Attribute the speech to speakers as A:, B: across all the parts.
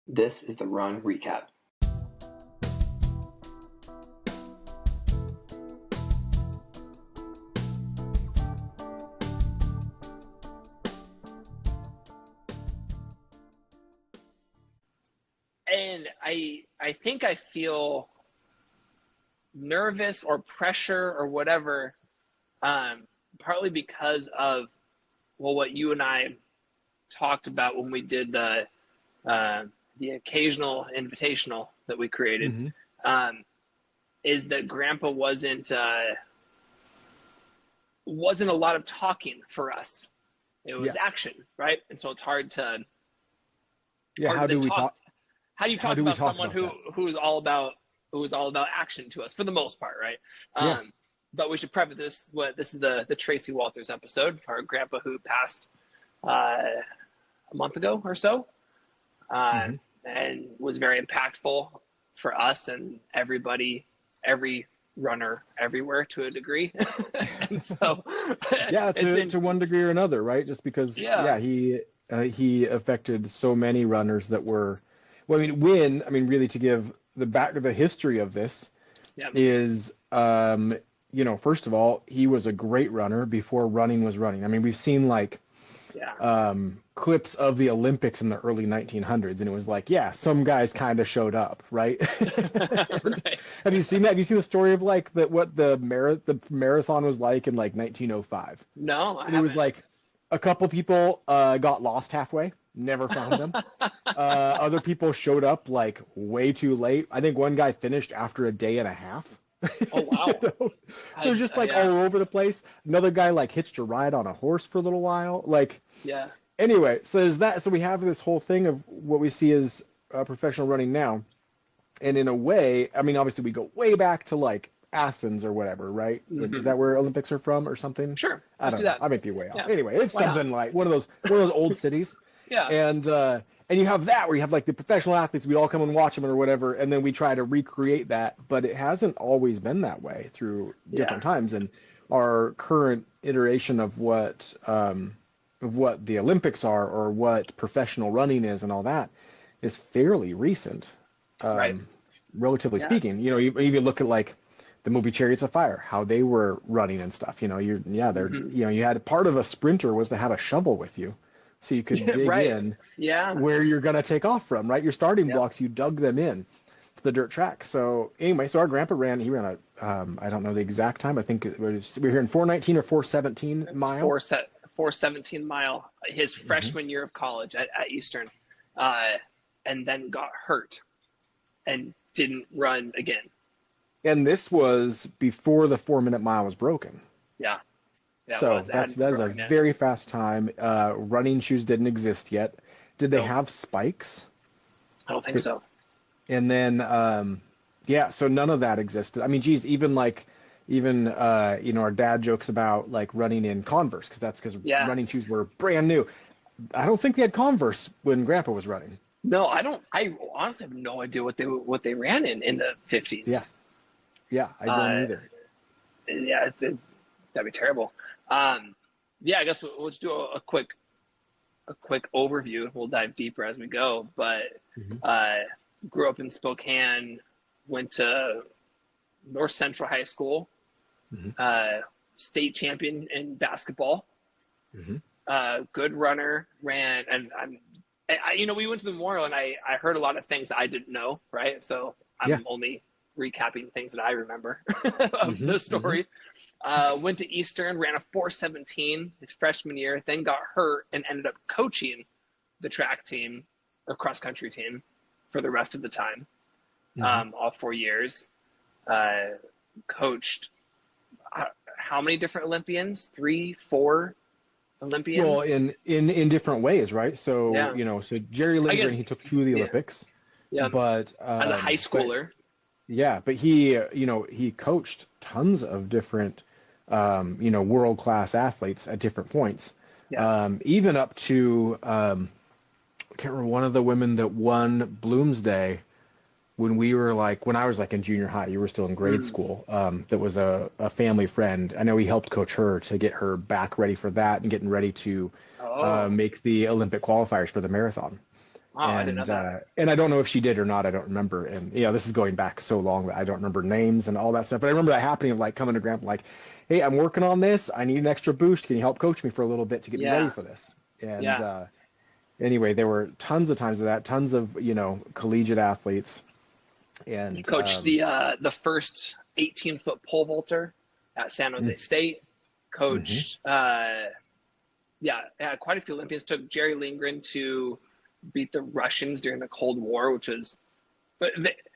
A: This is the Run Recap.
B: And I think I feel nervous or pressure or whatever, partly because of what you and I talked about when we did the occasional invitational that we created, is that Grandpa wasn't a lot of talking for us. It was action, right? And so it's hard to
C: how do we talk?
B: How do you talk about someone who's all about action to us for the most part, right? But we should preface this. This is the Tracy Walters episode. Our grandpa who passed a month ago or so, and was very impactful for us and everybody, every runner everywhere to a degree. And so,
C: to one degree or another, right? Just because, he affected so many runners that were. Well, really to give the history of this is, first of all, he was a great runner before running was running. I mean, we've seen clips of the Olympics in the early 1900s, and it was like, some guys kind of showed up, right?
B: Right.
C: Have you seen that? Have you seen the story of what the marathon was like in 1905?
B: No,
C: It was like a couple people got lost halfway. Never found them. Other people showed up way too late. I think one guy finished after a day and a half.
B: Oh, wow.
C: So just all over the place. Another guy hitched a ride on a horse for a little while. Anyway, so there's that. So we have this whole thing of what we see as professional running now. And in a way, I mean, obviously we go way back to Athens or whatever, right? Is that where Olympics are from or something?
B: Sure.
C: I don't know. I might be way off. Anyway, it's something
B: not?
C: one of those old cities.
B: Yeah.
C: And you have that where you have the professional athletes, we all come and watch them or whatever, and then we try to recreate that, but it hasn't always been that way through different times. And our current iteration of what the Olympics are or what professional running is and all that is fairly recent,
B: right?
C: Relatively speaking. You even look at the movie Chariots of Fire, how they were running and stuff. You had part of a sprinter was to have a shovel with you. So you could dig in where you're going to take off from, right? Your starting blocks, you dug them in to the dirt track. So anyway, our grandpa ran a, I don't know the exact time. I think we were hearing 419 or 417 mile.
B: 417 mile, his freshman year of college at Eastern, and then got hurt and didn't run again.
C: And this was before the 4-minute mile was broken.
B: Yeah.
C: That is a very fast time. Running shoes didn't exist yet. Did they have spikes?
B: I don't think so.
C: And then, so none of that existed. I mean, geez, even our dad jokes about running in Converse because running shoes were brand new. I don't think they had Converse when Grandpa was running.
B: No, I don't. I honestly have no idea what they ran in the 50s.
C: Yeah, I don't either.
B: Yeah, that'd be terrible. I guess we'll just do a quick overview. We'll dive deeper as we go. But grew up in Spokane, went to North Central High School, state champion in basketball, good runner, ran, and we went to the Memorial, and I heard a lot of things that I didn't know, right? So I'm only recapping things that I remember of the story. Went to Eastern, ran a 417 his freshman year, then got hurt and ended up coaching the track team or cross country team for the rest of the time. All 4 years. Coached how many different Olympians? 3, 4 Olympians?
C: Well, in different ways, right? So, so Jerry Lindgren, he took 2 of the Olympics.
B: Yeah.
C: But
B: as a high schooler.
C: But he coached tons of different, world-class athletes at different points. Yeah. Even up to, I can't remember, one of the women that won Bloomsday when I was in junior high, you were still in grade school. That was a family friend. I know he helped coach her to get her back ready for that and getting ready to make the Olympic qualifiers for the marathon.
B: Oh, I didn't know that.
C: And I don't know if she did or not. I don't remember. And this is going back so long that I don't remember names and all that stuff. But I remember that happening of like coming to Grandpa like, hey, I'm working on this. I need an extra boost. Can you help coach me for a little bit to get me ready for this? And anyway, there were tons of times of that, tons of, collegiate athletes. And
B: you coached the first 18-foot pole vaulter at San Jose State. Coached, quite a few Olympians. Took Jerry Lindgren to beat the Russians during the Cold War, which was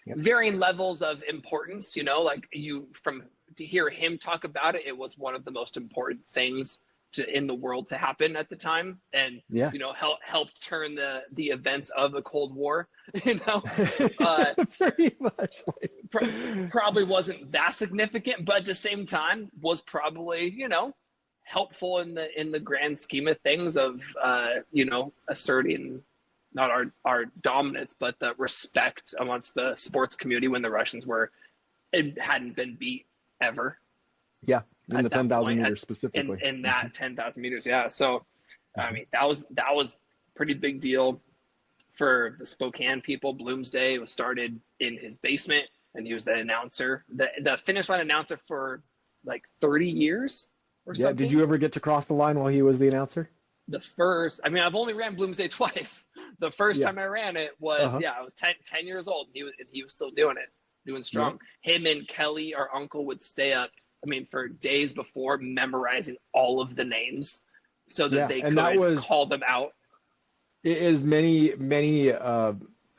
B: varying levels of importance. To hear him talk about it, it was one of the most important things in the world to happen at the time, and helped turn the events of the Cold War. Pretty
C: much.
B: Probably wasn't that significant, but at the same time was probably helpful in the grand scheme of things of asserting not our dominance, but the respect amongst the sports community when the Russians hadn't been beat ever.
C: Yeah, in the 10,000 meters specifically.
B: In that 10,000 meters, yeah. So, I mean, that was pretty big deal for the Spokane people. Bloomsday was started in his basement, and he was the announcer, the finish line announcer for like 30 years or something.
C: Did you ever get to cross the line while he was the announcer?
B: I've only ran Bloomsday twice. The first time I ran it was, I was 10 years old, and he was still doing it, doing strong. Yeah. Him and Kelly, our uncle, would stay up, for days before, memorizing all of the names so that they could call them out.
C: It is many, many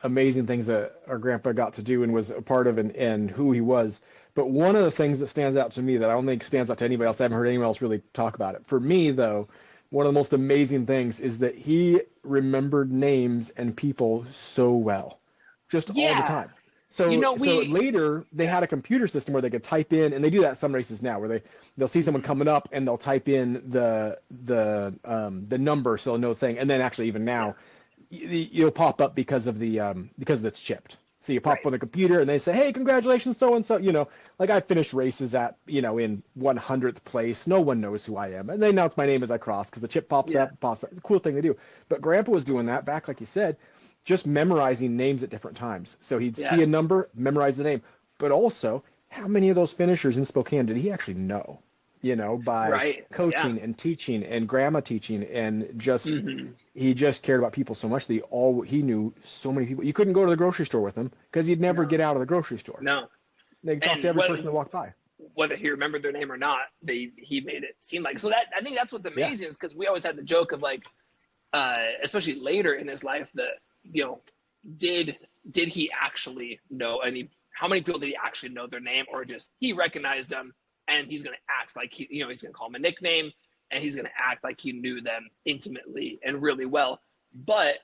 C: amazing things that our grandpa got to do and was a part of and who he was. But one of the things that stands out to me that I don't think stands out to anybody else, I haven't heard anyone else really talk about it. For me, though, one of the most amazing things is that he remembered names and people so well, just all the time. So, so later they had a computer system where they could type in, and they do that at some races now, where they'll see someone coming up and they'll type in the number, so no thing, and then actually even now, you'll pop up because it's chipped. So you pop up on the computer and they say, hey, congratulations, so and so. Like I finished races at in 100th place. No one knows who I am, and they announce my name as I cross because the chip pops up. It's a cool thing to do. But Grandpa was doing that back, like you said, just memorizing names at different times. So he'd see a number, memorize the name. But also, how many of those finishers in Spokane did he actually know? By coaching and teaching and grandma teaching, and just he just cared about people so much that he knew so many people. You couldn't go to the grocery store with him because he'd never get out of the grocery store.
B: No,
C: they talked to every person that walked by.
B: Whether he remembered their name or not, he made it seem like so. That I think that's what's amazing is because we always had the joke of like, especially later in his life, that did he actually know how many people did he actually know their name, or just he recognized them and he's going to act like he's going to call them a nickname and he's going to act like he knew them intimately and really well. But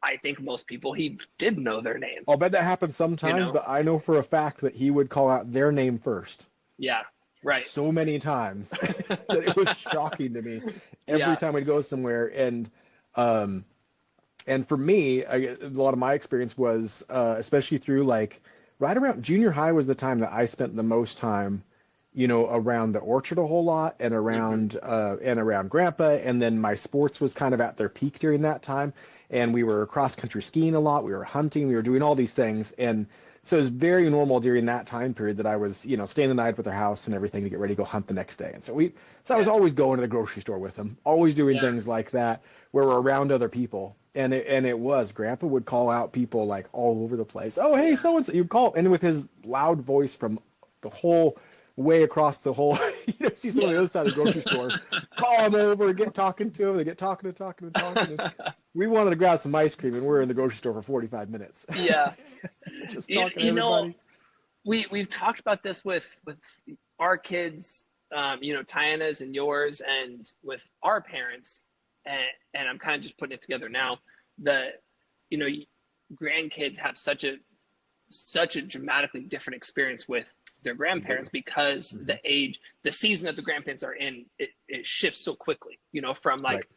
B: I think most people, he did know their name.
C: I'll bet that happens sometimes, but I know for a fact that he would call out their name first.
B: Yeah, right.
C: So many times that it was shocking to me every time we'd go somewhere. And for me, a lot of my experience was, especially through like right around junior high was the time that I spent the most time, around the orchard a whole lot and around Grandpa. And then my sports was kind of at their peak during that time. And we were cross country skiing a lot. We were hunting. We were doing all these things. And so it was very normal during that time period that I was, staying the night with their house and everything to get ready to go hunt the next day. And so I was always going to the grocery store with them, always doing things like that where we're around other people. And Grandpa would call out people like all over the place. Oh, hey, so-and-so, you'd call. And with his loud voice from the whole way across the whole, see someone on the other side of the grocery store, call them over, get talking to them. They get talking. We wanted to grab some ice cream, and we're in the grocery store for 45 minutes.
B: Yeah.
C: Just talking to everybody.
B: We've talked about this with our kids, Tiana's and yours, and with our parents, and I'm kind of just putting it together now that, grandkids have such a dramatically different experience with their grandparents because the season that the grandparents are in, it shifts so quickly, from like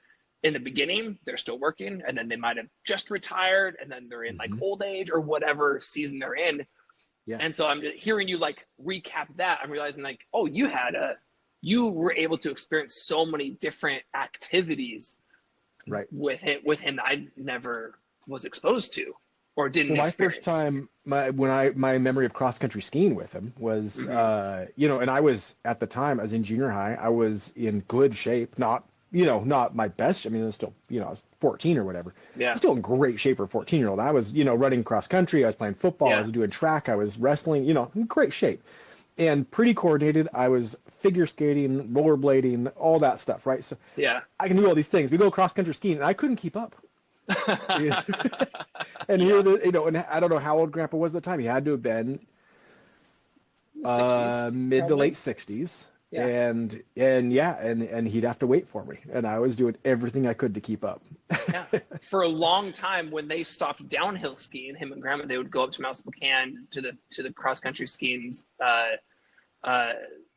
B: in the beginning, they're still working, and then they might have just retired, and then they're in like old age or whatever season they're in. Yeah. And so I'm just hearing you like recap that. I'm realizing like, oh, you were able to experience so many different activities with him that I never was exposed to or didn't
C: my
B: experience.
C: first time, my memory of cross country skiing with him was, and I was at the time, I was in junior high, I was in good shape, not my best. I mean, it was still, I was 14 or whatever.
B: Yeah.
C: I was still in great shape for a 14-year-old. I was, running cross country. I was playing football. I was doing track. I was wrestling, in great shape and pretty coordinated. I was figure skating, rollerblading, all that stuff. Right. So I can do all these things. We go cross country skiing and I couldn't keep up. And here, and I don't know how old Grandpa was at the time. He had to have been
B: 60s,
C: mid
B: probably.
C: to late 60s.
B: Yeah.
C: And he'd have to wait for me, and I was doing everything I could to keep up.
B: Yeah. For a long time, when they stopped downhill skiing, him and Grandma, they would go up to Mount Spokane to the cross country skiing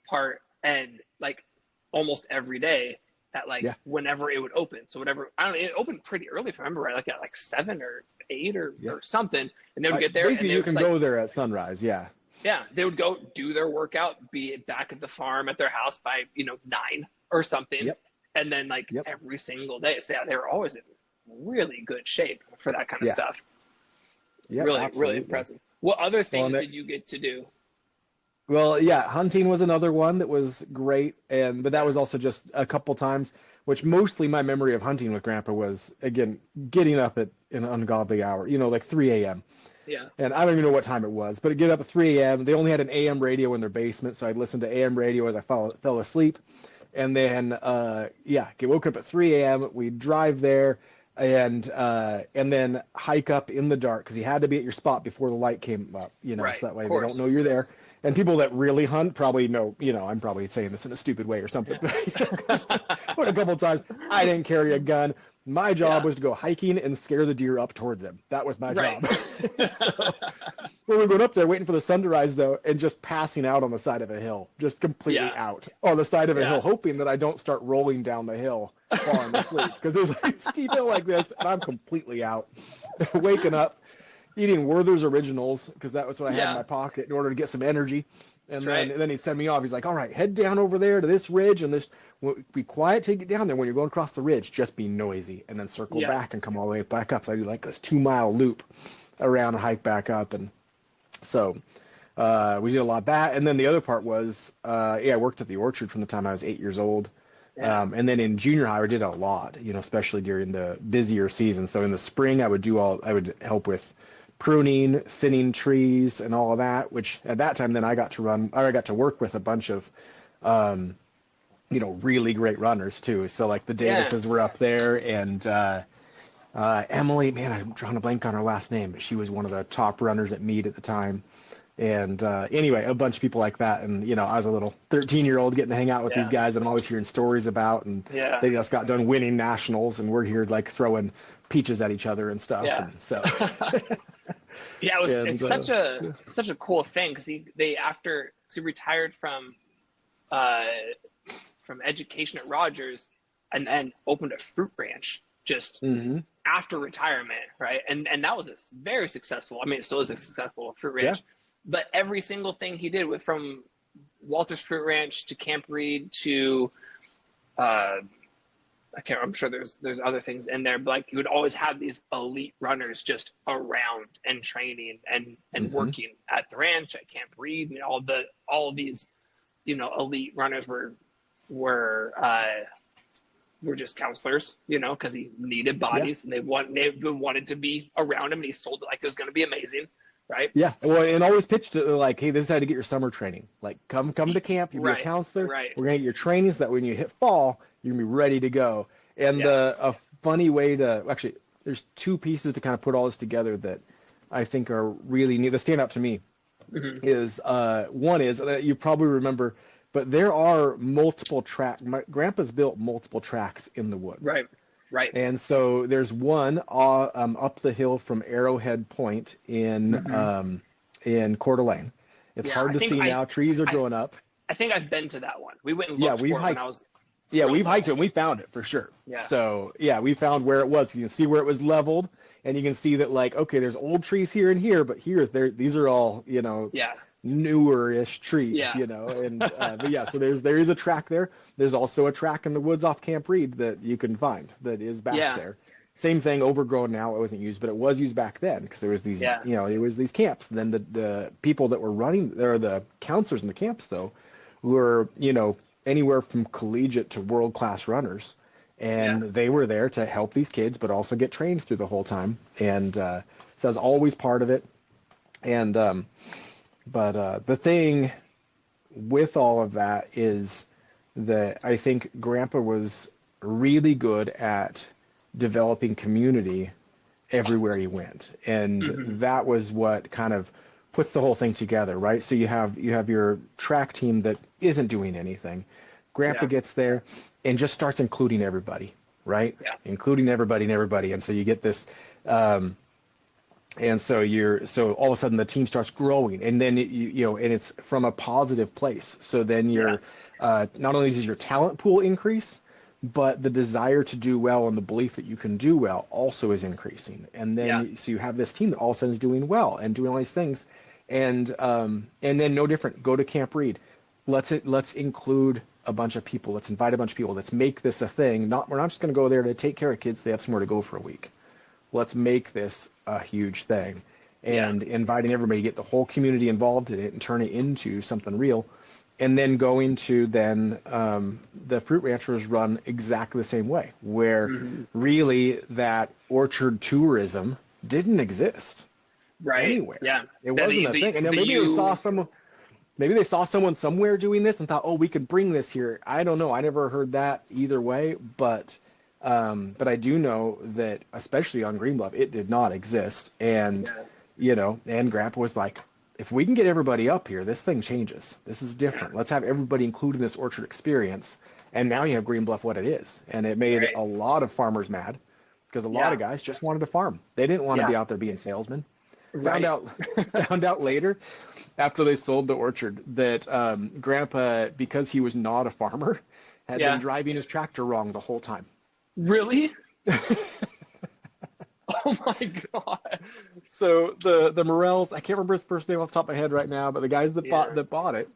B: part, and like almost every day at whenever it would open. So whatever, I don't know, it opened pretty early if I remember right, like at like 7 or 8 or something, and they would get there.
C: Basically,
B: and
C: you can go there at sunrise. Yeah.
B: Yeah, they would go do their workout, be back at the farm at their house by 9 or something, and then every single day. So they were always in really good shape for that kind of stuff. Yeah, really impressive. What other things did you get to do?
C: Well, hunting was another one that was great, but that was also just a couple times. Which mostly my memory of hunting with Grandpa was again getting up at an ungodly hour, like 3 a.m.
B: Yeah.
C: And I don't even know what time it was, but I'd get up at 3 a.m. They only had an AM radio in their basement, so I'd listen to AM radio as I fell asleep. And then, get woken up at 3 a.m. We'd drive there and then hike up in the dark because you had to be at your spot before the light came up,
B: right,
C: so that way they don't know you're there. And people that really hunt probably know, I'm probably saying this in a stupid way or something. But a couple of times I didn't carry a gun. My job was to go hiking and scare the deer up towards them. That was my job. So, we were going up there waiting for the sun to rise, though, and just passing out on the side of a hill, just completely out on the side of a hill, hoping that I don't start rolling down the hill while I'm asleep. Because there's a steep hill like this, and I'm completely out. Waking up, eating Werther's Originals, because that was what I had in my pocket in order to get some energy. And then he'd send me off. He's like, all right, head down over there to this ridge, and be quiet till you get down there. When you're going across the ridge, just be noisy, and then circle back and come all the way back up. So I do like this 2-mile loop around and hike back up. And so we did a lot of that. And then the other part was, I worked at the orchard from the time I was 8 years old. Yeah. And then in junior high, I did a lot, especially during the busier season. So in the spring, I would help with pruning, thinning trees, and all of that, which at that time then I got to work with a bunch of, really great runners too. So like the Davises were up there, and Emily, man, I'm drawing a blank on her last name, but she was one of the top runners at Meade at the time. And anyway, a bunch of people like that. And, I was a little 13-year-old getting to hang out with these guys that I'm always hearing stories about. And they just got done winning nationals, and we're here like throwing peaches at each other and stuff.
B: Yeah.
C: And so
B: it's such a cool thing because he retired from education at Rogers and then opened a fruit ranch just after retirement, right? And that was very successful. I mean, it still is a successful fruit ranch. Yeah. But every single thing he did from Walter's Fruit Ranch to Camp Reed to I'm sure there's other things in there, but like you would always have these elite runners just around and training and working at the ranch, at Camp Reed, and all of these, elite runners were just counselors, because he needed bodies and they wanted to be around him, and he sold it like it was going to be amazing. Right. Yeah.
C: Well, and always pitched it like, hey, this is how to get your summer training. Like, come to camp. You'll be a counselor.
B: Right.
C: We're gonna get your training so that when you hit fall, you're gonna be ready to go. And a funny way to there's two pieces to kind of put all this together that I think are really neat. That stand out to me. Is one is that you probably remember, but there are multiple tracks. My grandpa's built multiple tracks in the woods.
B: Right. Right.
C: And so there's one up the hill from Arrowhead Point in Coeur d'Alene. It's hard to see now. Trees are growing up.
B: I think I've been to that one. We went and looked for it when I was.
C: Yeah, we've hiked it and we found it for sure.
B: Yeah.
C: So we found where it was. You can see where it was leveled, and you can see that there's old trees here and here, but these are all newer-ish trees, and so there is a track there. There's also a track in the woods off Camp Reed that you can find that is back there. Same thing, overgrown now. It wasn't used, but it was used back then because there was these, it was these camps. Then the people that were running, or the counselors in the camps, though, were, anywhere from collegiate to world-class runners. And they were there to help these kids, but also get trained through the whole time. And so that's always part of it. And but the thing with all of that is that I think Grandpa was really good at developing community everywhere he went, and that was what kind of puts the whole thing together, right? So you have your track team that isn't doing anything. Grandpa gets there and just starts including everybody, right? Yeah. Including everybody and everybody, and so you get this. And so all of a sudden the team starts growing, and then and it's from a positive place. So then not only does your talent pool increase, but the desire to do well and the belief that you can do well also is increasing. And then so you have this team that all of a sudden is doing well and doing all these things, and then no different. Go to Camp Reed. Let's include a bunch of people. Let's invite a bunch of people. Let's make this a thing. We're not just going to go there to take care of kids. They have somewhere to go for a week. Let's make this a huge thing, and inviting everybody, get the whole community involved in it and turn it into something real. And then going to the Fruit Ranchers run exactly the same way, where really that orchard tourism didn't exist anywhere. Yeah, it wasn't a thing. And then maybe they saw someone somewhere doing this and thought, oh, we could bring this here. I don't know. I never heard that either way, but I do know that, especially on Green Bluff, it did not exist. And and Grandpa was like, if we can get everybody up here, this thing changes. This is different. Let's have everybody included in this orchard experience. And now you have Green Bluff what it is. And it made a lot of farmers mad, because a lot of guys just wanted to farm. They didn't want to be out there being salesmen. Found out later, after they sold the orchard, that Grandpa, because he was not a farmer, had been driving his tractor wrong the whole time.
B: Really? Oh my God.
C: So the Morels, I can't remember his first name off the top of my head right now, but the guys that bought it,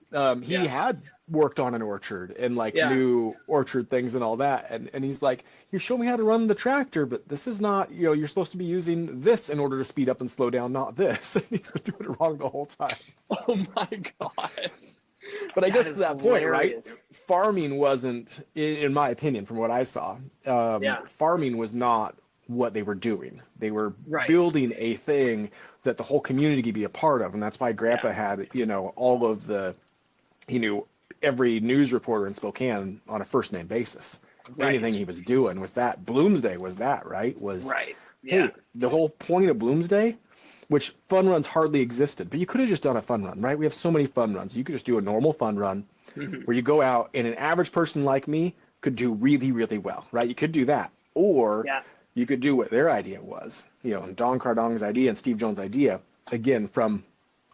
C: he had worked on an orchard and knew orchard things and all that. And he's like, you show me how to run the tractor, but this is not, you're supposed to be using this in order to speed up and slow down, not this. And he's been doing it wrong the whole time.
B: Oh my God.
C: But I guess to that point, right? Farming wasn't, in my opinion, from what I saw, farming was not what they were doing. They were building a thing that the whole community could be a part of. And that's why Grandpa had, all of he knew every news reporter in Spokane on a first name basis. Anything he was doing was that. Bloomsday was that, right? Hey, the whole point of Bloomsday, which fun runs hardly existed, but you could have just done a fun run, right? We have so many fun runs. You could just do a normal fun run where you go out and an average person like me could do really, really well, right? You could do that. Or you could do what their idea was, Don Cardong's idea and Steve Jones' idea, again, from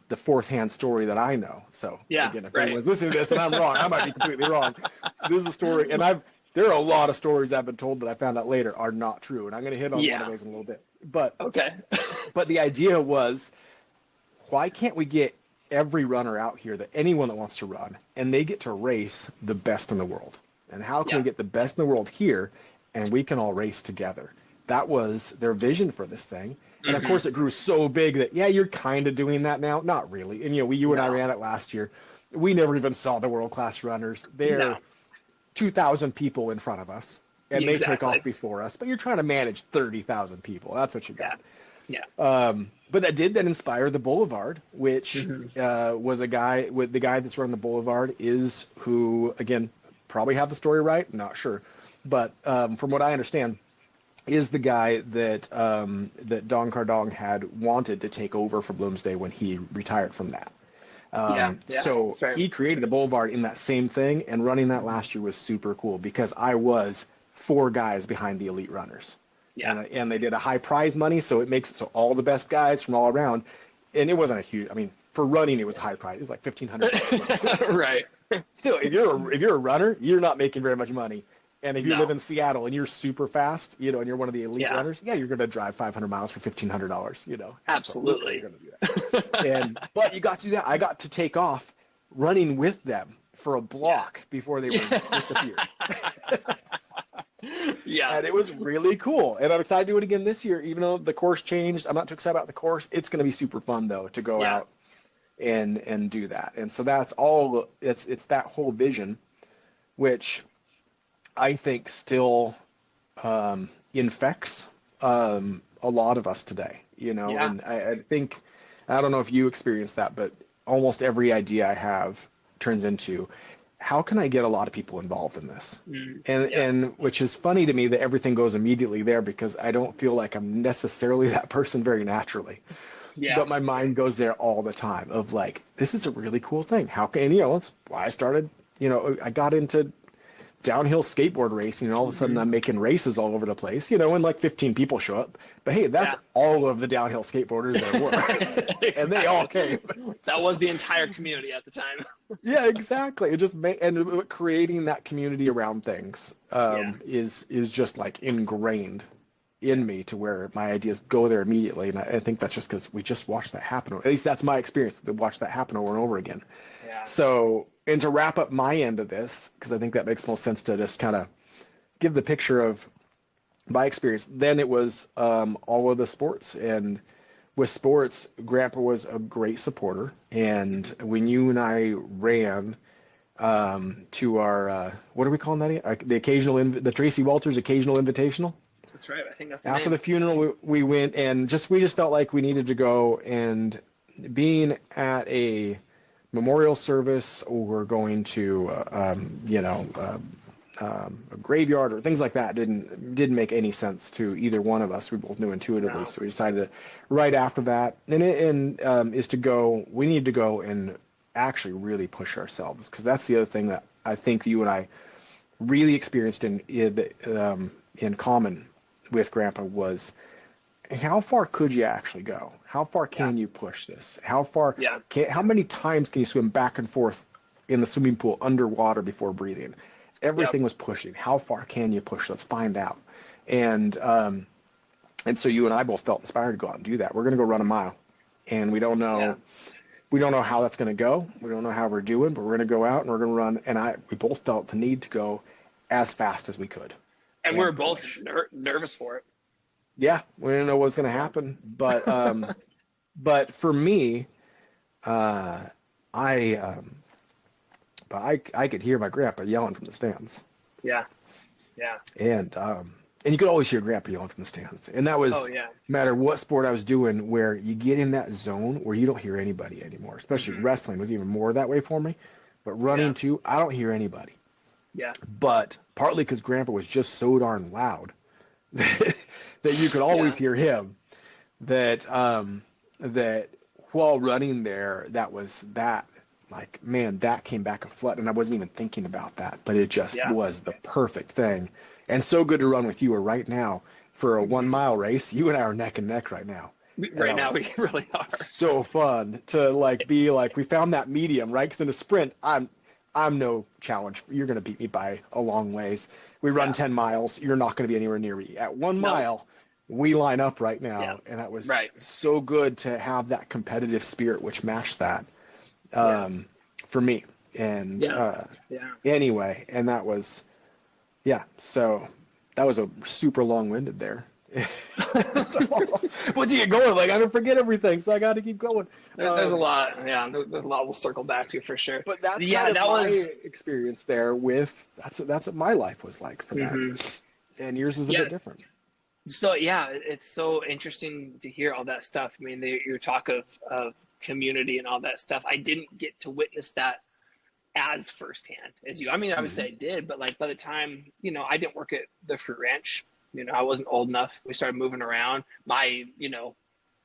C: the fourth-hand story that I know. So, again, if anyone's listening to this and I'm wrong, I might be completely wrong. This is a story, and there are a lot of stories I've been told that I found out later are not true, and I'm going to hit on one of those in a little bit. But but the idea was, why can't we get every runner out here, that anyone that wants to run, and they get to race the best in the world? And how can we get the best in the world here, and we can all race together? That was their vision for this thing. And of course it grew so big that, you're kind of doing that now. Not really. And, you and I ran it last year. We never even saw the world-class runners. They're 2,000 people in front of us, and they took off before us. But you're trying to manage 30,000 people. That's what you got.
B: Yeah.
C: But that did then inspire the Boulevard, which was the guy that's running the Boulevard is who, again, probably have the story right, not sure. But from what I understand, is the guy that that Don Cardong had wanted to take over for Bloomsday when he retired from that. So he created the Boulevard in that same thing, and running that last year was super cool because I was 4 guys behind the elite runners. And they did a high prize money, so it makes it so all the best guys from all around, and it wasn't a huge, for running it was high prize. It was like $1,500.
B: Right.
C: Still, if you're a runner, you're not making very much money. And if you live in Seattle and you're super fast, and you're one of the elite runners, you're going to drive 500 miles for $1,500,
B: Absolutely.
C: You're going to do that. But you got to do that. I got to take off running with them for a block before they were disappeared.
B: Yeah.
C: And it was really cool. And I'm excited to do it again this year, even though the course changed. I'm not too excited about the course. It's going to be super fun though to go out and do that. And so that's all. It's that whole vision, which I think still infects a lot of us today. You know, and I think, I don't know if you experienced that, but almost every idea I have turns into, how can I get a lot of people involved in this? And which is funny to me that everything goes immediately there, because I don't feel like I'm necessarily that person very naturally. Yeah. But my mind goes there all the time of like, this is a really cool thing. How can, you know, that's why I started, you know, I got into downhill skateboard racing, and all of a sudden I'm making races all over the place, you know, and like 15 people show up. But hey, that's all of the downhill skateboarders there were. Exactly. And they all came.
B: That was the entire community at the time.
C: Yeah, exactly. It just and creating that community around things is just like ingrained in me, to where my ideas go there immediately. And I think that's just because we just watched that happen. At least that's my experience. We watched that happen over and over again. Yeah. So, and to wrap up my end of this, because I think that makes most sense to just kind of give the picture of my experience. Then it was all of the sports, and with sports, Grandpa was a great supporter. And when you and I ran to our what are we calling that? The the Tracy Walters Occasional Invitational.
B: That's right. I think that's the
C: After
B: name.
C: the funeral, we went, and we just felt like we needed to go, and being at a memorial service or going to a graveyard or things like that didn't make any sense to either one of us. We both knew intuitively. No. So we decided to, right after that, is to go. We need to go and actually really push ourselves, because that's the other thing that I think you and I really experienced in common with Grandpa was, how far could you actually go? How far can you push this? How far? Yeah. How many times can you swim back and forth in the swimming pool underwater before breathing? Everything was pushing. How far can you push? Let's find out. And so you and I both felt inspired to go out and do that. We're going to go run a mile, and we don't know. Yeah. We don't know how that's going to go. We don't know how we're doing, but we're going to go out and we're going to run. And we both felt the need to go as fast as we could.
B: And we were both nervous for it.
C: Yeah, we didn't know what was going to happen, but but for me, I could hear my grandpa yelling from the stands.
B: Yeah.
C: And you could always hear Grandpa yelling from the stands, and that was no matter what sport I was doing, where you get in that zone where you don't hear anybody anymore. Especially wrestling was even more that way for me, but running too, I don't hear anybody. Yeah. But partly because Grandpa was just so darn loud that you could always hear him. That while running there, that came back a flood, and I wasn't even thinking about that, but it just was the perfect thing. And so good to run with you right now for a 1 mile race. You and I are neck and neck right now.
B: Right now, we really are.
C: So fun to be we found that medium, right? Because in a sprint, I'm no challenge. You're going to beat me by a long ways. We run 10 miles. You're not going to be anywhere near me. At 1 mile, we line up right now. And that was so good to have that competitive spirit, which matched that for me. And anyway, and that was, so that was a super long-winded there. Once you get going, I don't forget everything, so I got to keep going.
B: There's a lot, there's a lot we'll circle back to for sure.
C: But that's that was my experience there with, that's what my life was like for that. And yours was a bit different.
B: So it's so interesting to hear all that stuff. I mean, your talk of community and all that stuff. I didn't get to witness that as firsthand as you. I mean, obviously I did, but by the time, I didn't work at the fruit ranch. I wasn't old enough. We started moving around.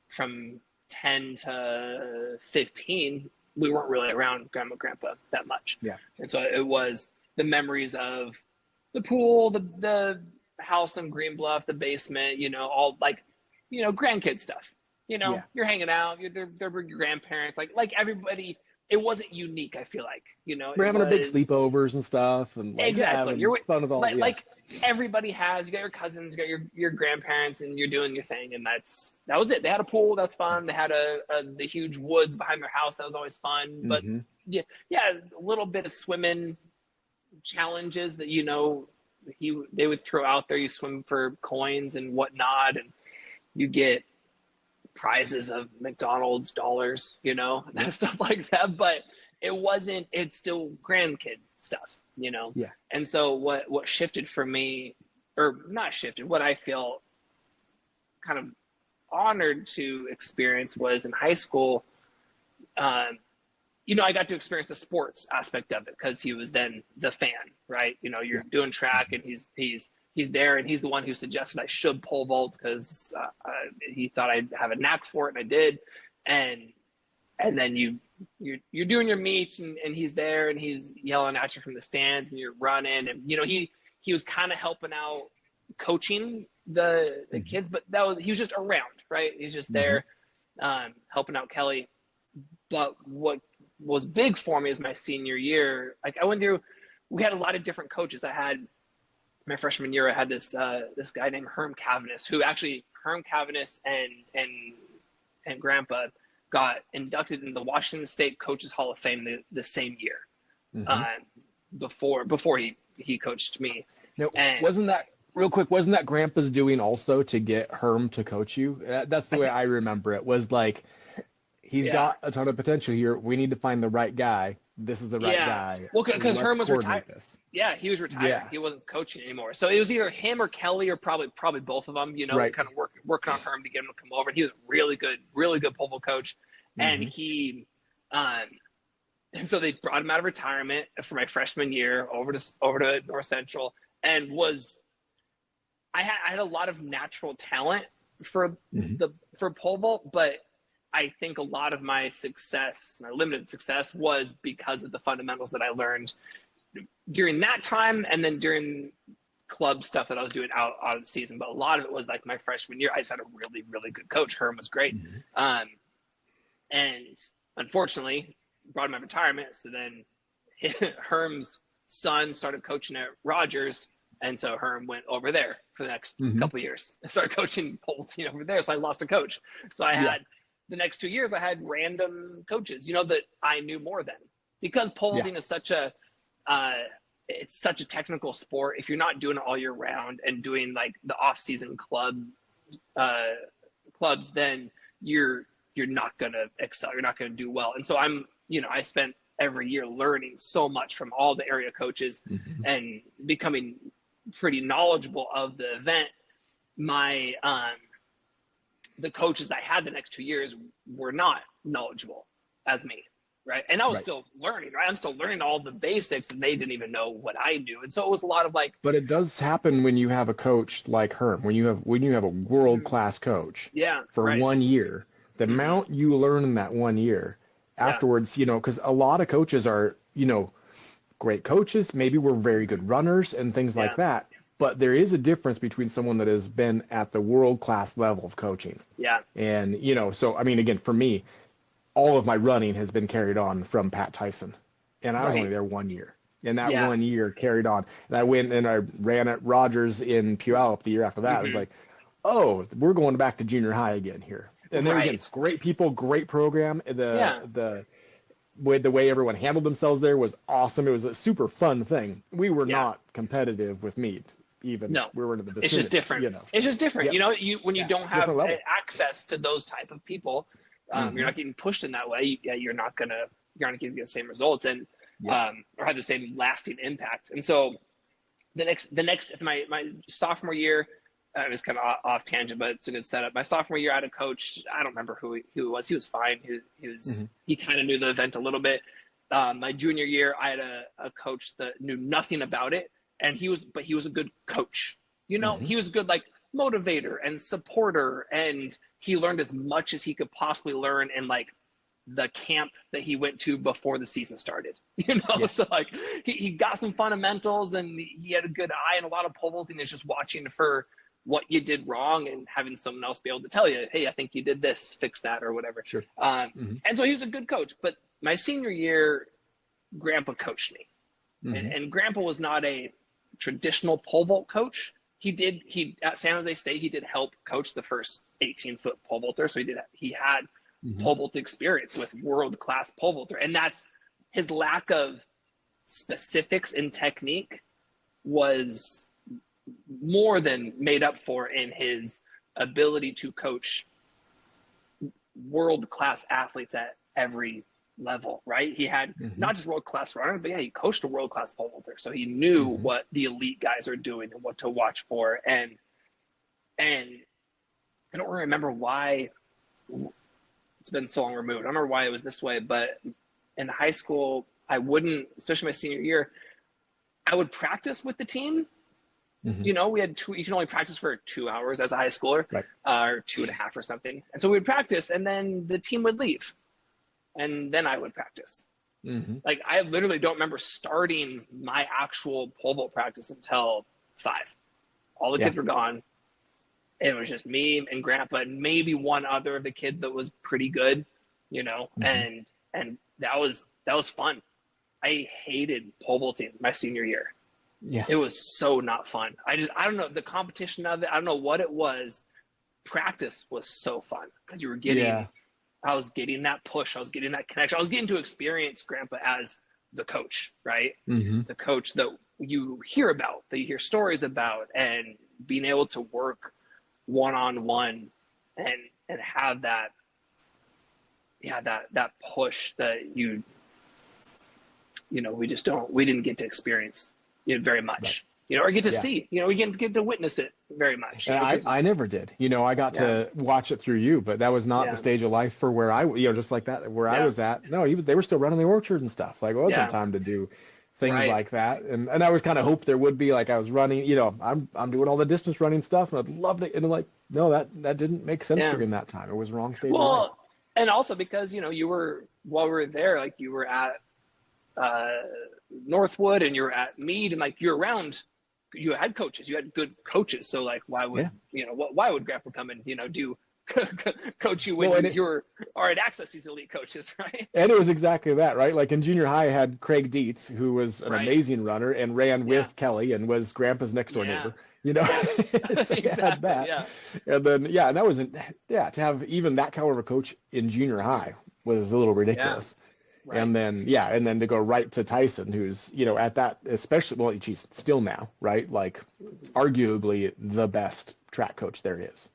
B: From 10 to 15, we weren't really around Grandma and Grandpa that much. Yeah. And so it was the memories of the pool, the house in Green Bluff, the basement, all grandkid stuff. You're hanging out, they're your grandparents, like everybody. It wasn't unique, I feel like,
C: We're having a big sleepovers and stuff, and
B: exactly. You're fun with all
C: everybody
B: has. You got your cousins, you got your grandparents, and you're doing your thing, and that was it. They had a pool, that's fun. They had the huge woods behind their house, that was always fun. But a little bit of swimming challenges that they would throw out there, you swim for coins and whatnot, and you get prizes of McDonald's dollars, stuff like that. But it's still grandkid stuff,
C: Yeah.
B: And so what shifted for me, or not shifted, what I feel kind of honored to experience was in high school. I got to experience the sports aspect of it because he was then the fan, right? You're doing track, and he's there, and he's the one who suggested I should pole vault because he thought I'd have a knack for it, and I did. And then you're doing your meets, and he's there, and he's yelling at you from the stands, and you're running, and he was kind of helping out, coaching the kids, but he was just around, right? He's just there, helping out Kelly. But what was big for me is my senior year. Like we had a lot of different coaches. My freshman year, I had this guy named Herm Cavanis, who actually Herm Cavanis and Grandpa got inducted in the Washington State Coaches Hall of Fame the same year, before he coached me.
C: Now, wasn't that Grandpa's doing also to get Herm to coach you? That's the way I remember it. Was like, he's got a ton of potential here. We need to find the right guy. This is the right guy.
B: Well, because Herm was retired.
C: This.
B: Yeah, he was retired. Yeah. He wasn't coaching anymore. So it was either him or Kelly, or probably both of them. Kind of working on Herm to get him to come over. And he was a really good pole vault coach. And he, and so they brought him out of retirement for my freshman year over to North Central, and I had a lot of natural talent for pole vault, but I think a lot of my success, my limited success, was because of the fundamentals that I learned during that time, and then during club stuff that I was doing out of the season. But a lot of it was like my freshman year. I just had a really, really good coach. Herm was great. And unfortunately, brought him out of retirement. So then Herm's son started coaching at Rogers. And so Herm went over there for the next couple of years. I started coaching pole vaulting over there. So I lost a coach. So I had the next 2 years, I had random coaches, that I knew more than, because pole vaulting is it's such a technical sport. If you're not doing it all year round and doing like the off-season clubs, then you're not going to excel. You're not going to do well. And so I spent every year learning so much from all the area coaches and becoming pretty knowledgeable of the event. The coaches that I had the next 2 years were not knowledgeable as me, right? And I was still learning, right? I'm still learning all the basics, and they didn't even know what I knew. And so it was a lot of like. But
C: it does happen when you have a coach like Herm, when you have a world-class coach for 1 year. The amount you learn in that 1 year afterwards, because a lot of coaches are, great coaches, maybe we're very good runners and things like that. But there is a difference between someone that has been at the world-class level of coaching. Yeah. And, so, I mean, again, for me, all of my running has been carried on from Pat Tyson. And I was only there 1 year. And that 1 year carried on. And I went and I ran at Rogers in Puyallup the year after that. It was like, oh, we're going back to junior high again here. And then again, great people, great program. The way everyone handled themselves there was awesome. It was a super fun thing. We were not competitive with mead. Even we were in the vicinity.
B: It's just different. It's just different. When you don't have access to those type of people, you're not getting pushed in that way. You're not gonna get the same results and or have the same lasting impact. And so the next my sophomore year, it was kind of off tangent, but it's a good setup. My sophomore year, I had a coach. I don't remember who he was. He was fine. He kind of knew the event a little bit. My junior year, I had a coach that knew nothing about it. And he was a good coach, he was a good like motivator and supporter. And he learned as much as he could possibly learn in like the camp that he went to before the season started, So like he got some fundamentals, and he had a good eye, and a lot of pole vaulting is just watching for what you did wrong and having someone else be able to tell you, hey, I think you did this, fix that, or whatever. Sure. And so he was a good coach. But my senior year, Grandpa coached me. And Grandpa was not a traditional pole vault coach. He at San Jose State, he did help coach the first 18-foot pole vaulter. So he had pole vault experience with world-class pole vaulter. And that's his lack of specifics in technique was more than made up for in his ability to coach world-class athletes at every level, right? He had not just world-class runners, but he coached a world-class pole vaulter. So he knew what the elite guys are doing and what to watch for. And I don't remember why it's been so long removed. I don't remember why it was this way, but in high school, I wouldn't, especially my senior year, I would practice with the team. You know, we had you can only practice for 2 hours as a high schooler,
C: right.
B: Or 2.5 or something. And so we would practice, and then the team would leave, and then I would practice. Like, I literally don't remember starting my actual pole vault practice until 5. All the kids were gone. It was just me and Grandpa and maybe one other of the kid that was pretty good, you know, and that was fun. I hated pole vaulting my senior year.
C: Yeah.
B: It was so not fun. I don't know, the competition of it, I don't know what it was. Practice was so fun because you were getting, I was getting that push. I was getting that connection. I was getting to experience Grandpa as the coach, right? The coach that you hear about, that you hear stories about, and being able to work one-on-one and have that, that push that you know, we didn't get to experience very much, you know, or get to see, you know, we get to witness it very much.
C: And I never did, you know, I got to watch it through you, but that was not the stage of life for where I, you know, just like that, where I was at. No, they were still running the orchard and stuff. Like, it wasn't time to do things like that. And I always kind of hoped there would be, like, I was running, you know, I'm doing all the distance running stuff, and I'd loved it. And like, no, that didn't make sense during that time. It was wrong stage of life.
B: And also because, you know, while we were there, like, you were at Northwood and you were at Meade, and like, you're around, you had coaches, you had good coaches. So like, why would, you know, why would Grandpa come and, you know, coach you when you're already access these elite coaches, right? And
C: it was exactly that, right? Like, in junior high, I had Craig Dietz, who was an amazing runner and ran with Kelly and was Grandpa's next door neighbor, you know. So exactly, had that. And then and that wasn't to have even that caliber of a coach in junior high was a little ridiculous. And then to go right to Tyson, who's, you know, at that, especially, well, he's still now, right? Like, arguably the best track coach there is.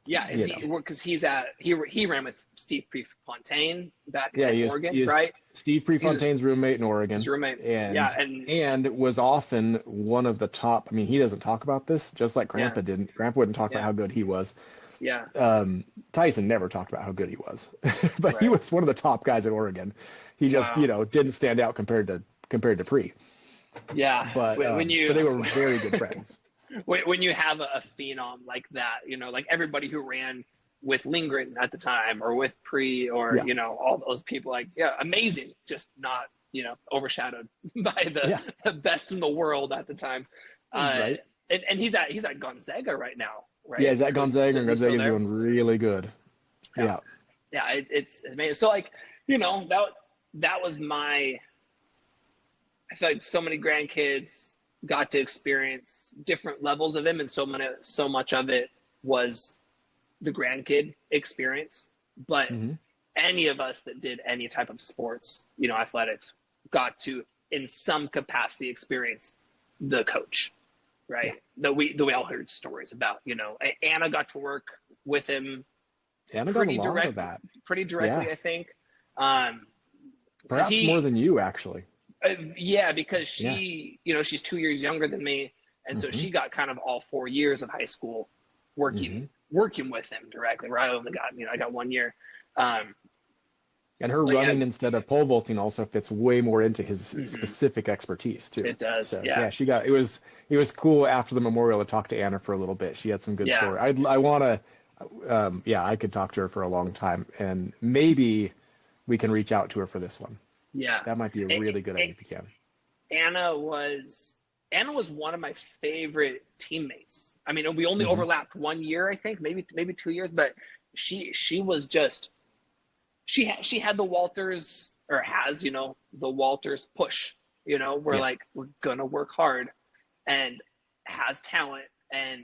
B: Yeah, because he ran with Steve Prefontaine back in Oregon, right?
C: Steve Prefontaine's roommate in Oregon.
B: His roommate,
C: and was often one of the top. I mean, he doesn't talk about this, just like Grandpa didn't. Grandpa wouldn't talk about how good he was. Tyson never talked about how good he was, but he was one of the top guys at Oregon. He just, you know, didn't stand out compared to Pre.
B: Yeah,
C: but but they were very good friends.
B: When you have a phenom like that, you know, like everybody who ran with Lindgren at the time, or with Pre, or you know, all those people, like, amazing, just not, you know, overshadowed by the best in the world at the time. And he's at Gonzaga right now, right? Yeah,
C: he's at Gonzaga, and Gonzaga's doing really good.
B: It's amazing. So, like, you know, that was I feel like so many grandkids got to experience different levels of him, and so much of it was the grandkid experience. But any of us that did any type of sports, you know, athletics, got to, in some capacity, experience the coach, right? That we all heard stories about. You know, Anna got to work with him.
C: Anna got a lot of that.
B: Pretty directly, I think.
C: Perhaps more than you, actually.
B: Because she, you know, she's 2 years younger than me, and so she got kind of all 4 years of high school working with him directly. Where I only got, you know, I got 1 year. And
C: her running instead of pole vaulting also fits way more into his specific expertise too.
B: It does.
C: So, she got it was cool after the memorial to talk to Anna for a little bit. She had some good story. I want to. I could talk to her for a long time, and maybe we can reach out to her for this one.
B: Yeah,
C: that might be a really good idea if you can.
B: Anna was one of my favorite teammates. I mean, we only overlapped 1 year, I think, maybe 2 years, but she was just, she had the Walters, or has, you know, the Walters push, you know, we're like, we're gonna work hard, and has talent, and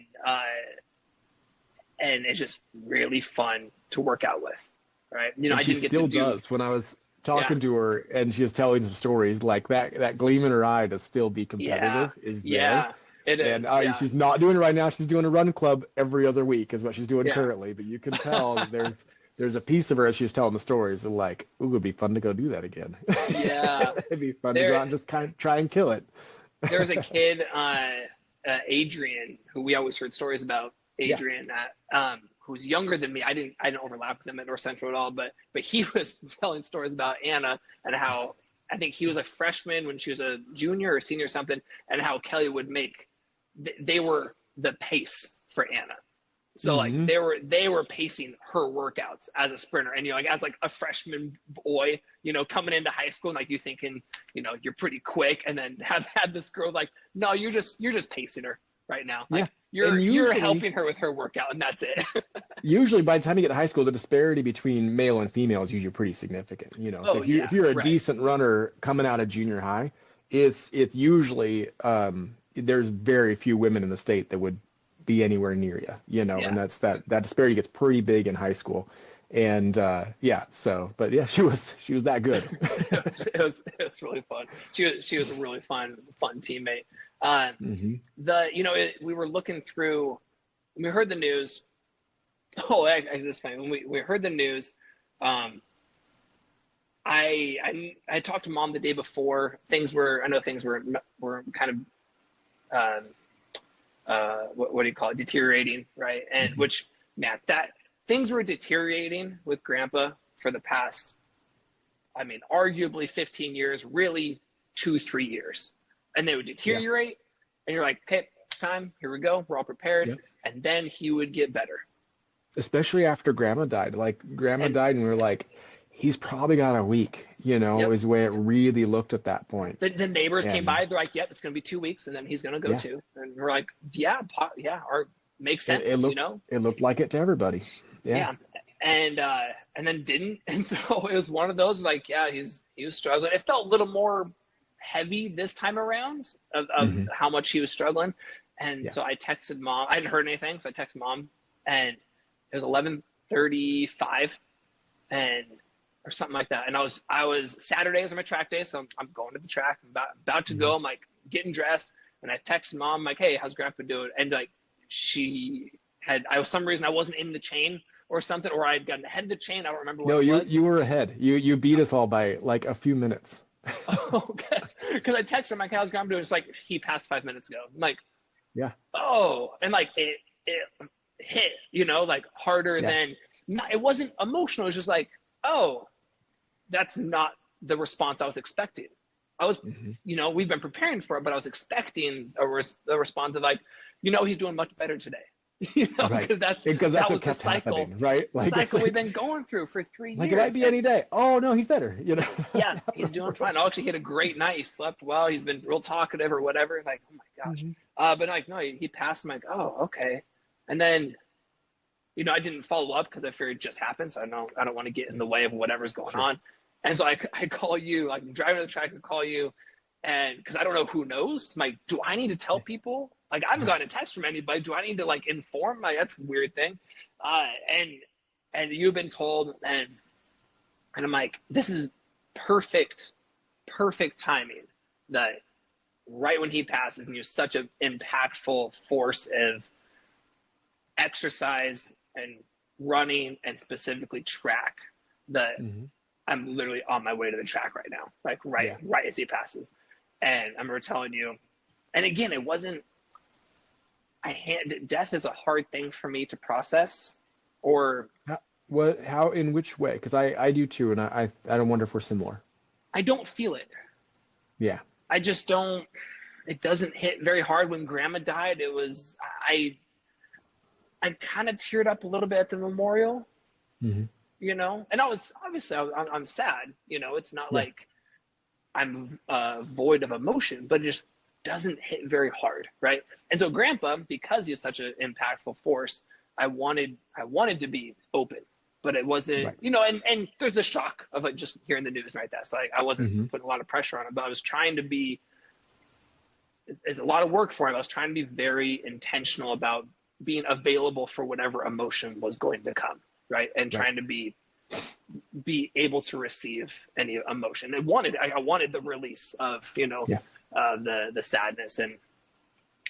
B: it's just really fun to work out with, right? You know,
C: and
B: I didn't get
C: to do.
B: She still
C: does. When I was talking to her and she was telling some stories, like that gleam in her eye to still be competitive is there.
B: It is.
C: And
B: Yeah.
C: she's not doing it right now. She's doing a run club every other week is what she's doing
B: Yeah.
C: currently. But you can tell there's a piece of her as she's telling the stories and like, ooh, it'd be fun to go do that again.
B: Yeah.
C: It'd be fun to go out and just kind of try and kill it.
B: There was a kid, Adrian, who we always heard stories about. Adrian, who's younger than me. I didn't overlap with him at North Central at all, but he was telling stories about Anna and how I think he was a freshman when she was a junior or senior or something, and how Kelly would make they were the pace for Anna. So like they were pacing her workouts as a sprinter, and like as like a freshman boy, coming into high school, and like you thinking, you're pretty quick, and then have had this girl like, no, you're just pacing her right now. Like, you're helping her with her workout, and that's it. Usually
C: by the time you get to high school, the disparity between male and female is usually pretty significant. So if you're a decent runner coming out of junior high, it's usually there's very few women in the state that would be anywhere near you, and that's that disparity gets pretty big in high school. And but she was that good.
B: it was really fun. She was a really fun teammate. We were looking through, we heard the news. Oh, actually, this is funny. When we heard the news, I talked to Mom the day before. Things were kind of what do you call it? Deteriorating, right? And which, man, that things were deteriorating with Grandpa for the past, arguably 15 years, really 2-3 years. And they would deteriorate, and you're like, okay, it's time, here we go, we're all prepared. Yep. And then he would get better. Especially after Grandma died. Like, Grandma died, and we were like, he's probably got a week, is the way it really looked at that point. The neighbors came by, they're like, yep, it's going to be 2 weeks, and then he's going to go too. And we're like, makes sense,
C: It looked like it to everybody. Yeah.
B: And then didn't. And so it was one of those, like, he was struggling. It felt a little more heavy this time around of how much he was struggling. And so I texted Mom. I hadn't heard anything, so I texted Mom, and it was 11:35 or something like that. And I was Saturdays are my track days, so I'm going to the track. I'm about to go. I'm like getting dressed, and I texted Mom, like, hey, how's Grandpa doing? And like for some reason I wasn't in the chain or something, or I had gotten ahead of the chain. I don't remember what it was. No, you were ahead. You beat us all by like a few minutes. Because I texted him, like, how's Grandpa doing? It's like, he passed 5 minutes ago. I'm like, and like it hit, like harder than, it wasn't emotional. It was just like, oh, that's not the response I was expecting. I was, we've been preparing for it, but I was expecting a response of like, he's doing much better today. Because that was the cycle, right? Like, the cycle we've been going through for 3 years. Like, it might be any day. Oh no, he's better. Yeah, he's doing fine. I'll actually hit a great night. He slept well. He's been real talkative or whatever. Like, oh my gosh. But like, no, he passed. I'm like, oh, okay. And then, I didn't follow up because I figured it just happened. So I don't want to get in the way of whatever's going on. And so I call you. Like, I'm driving to the track and call you, and because I don't know who knows. I'm like, do I need to tell people? Like, I haven't gotten a text from anybody. Do I need to like inform? Like, that's a weird thing. And you've been told, and I'm like, this is perfect timing. That right when he passes, and you're such an impactful force of exercise and running, and specifically track, that I'm literally on my way to the track right now. Like right as he passes, and I remember telling you, and again, it wasn't. Death is a hard thing for me to process, or how in which way? Because I do too, and I don't wonder if we're similar. I don't feel it. Yeah, I just don't. It doesn't hit very hard. When Grandma died, it was I kind of teared up a little bit at the memorial, and I was obviously I'm sad. It's not like I'm void of emotion, but it just doesn't hit very hard, right? And so Grandpa, because he's such an impactful force, I wanted to be open, but it wasn't, and there's the shock of like just hearing the news right there. So I wasn't putting a lot of pressure on it, but I was trying to be, it's a lot of work for him. I was trying to be very intentional about being available for whatever emotion was going to come, right? And trying to be able to receive any emotion. I wanted the release of, the sadness,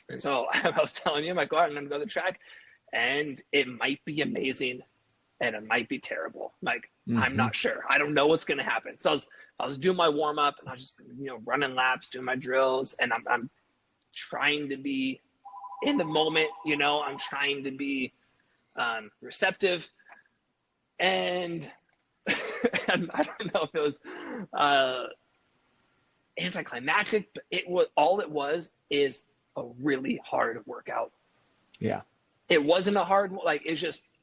B: And so I was telling you, I'm like, go out and I'm going to go to the track, and it might be amazing and it might be terrible. Like, I'm not sure. I don't know what's going to happen. So I was doing my warm up, and I was just, running laps, doing my drills, and I'm trying to be in the moment, I'm trying to be receptive. And I don't know if it was anticlimactic, but it was is a really hard workout.
C: Yeah.
B: It wasn't a hard,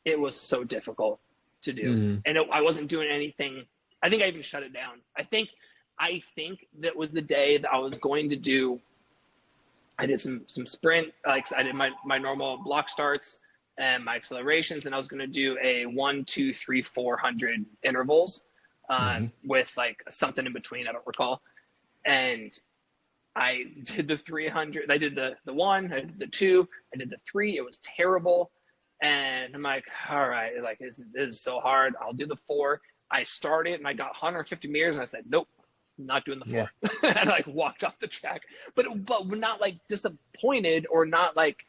B: it was so difficult to do. And I wasn't doing anything. I think I even shut it down. I think that was the day that I was going to do, I did some sprint, like I did my normal block starts and my accelerations, and I was going to do a 1, 2, 3, 400 intervals with like something in between. I don't recall. And I did the 300. I did the 1, I did the 2, I did the 3. It was terrible. And I'm like, all right, like this is so hard. I'll do the 4. I started and I got 150 meters, and I said, nope, I'm not doing the 4. Yeah. And I like walked off the track, but not like disappointed, or not like,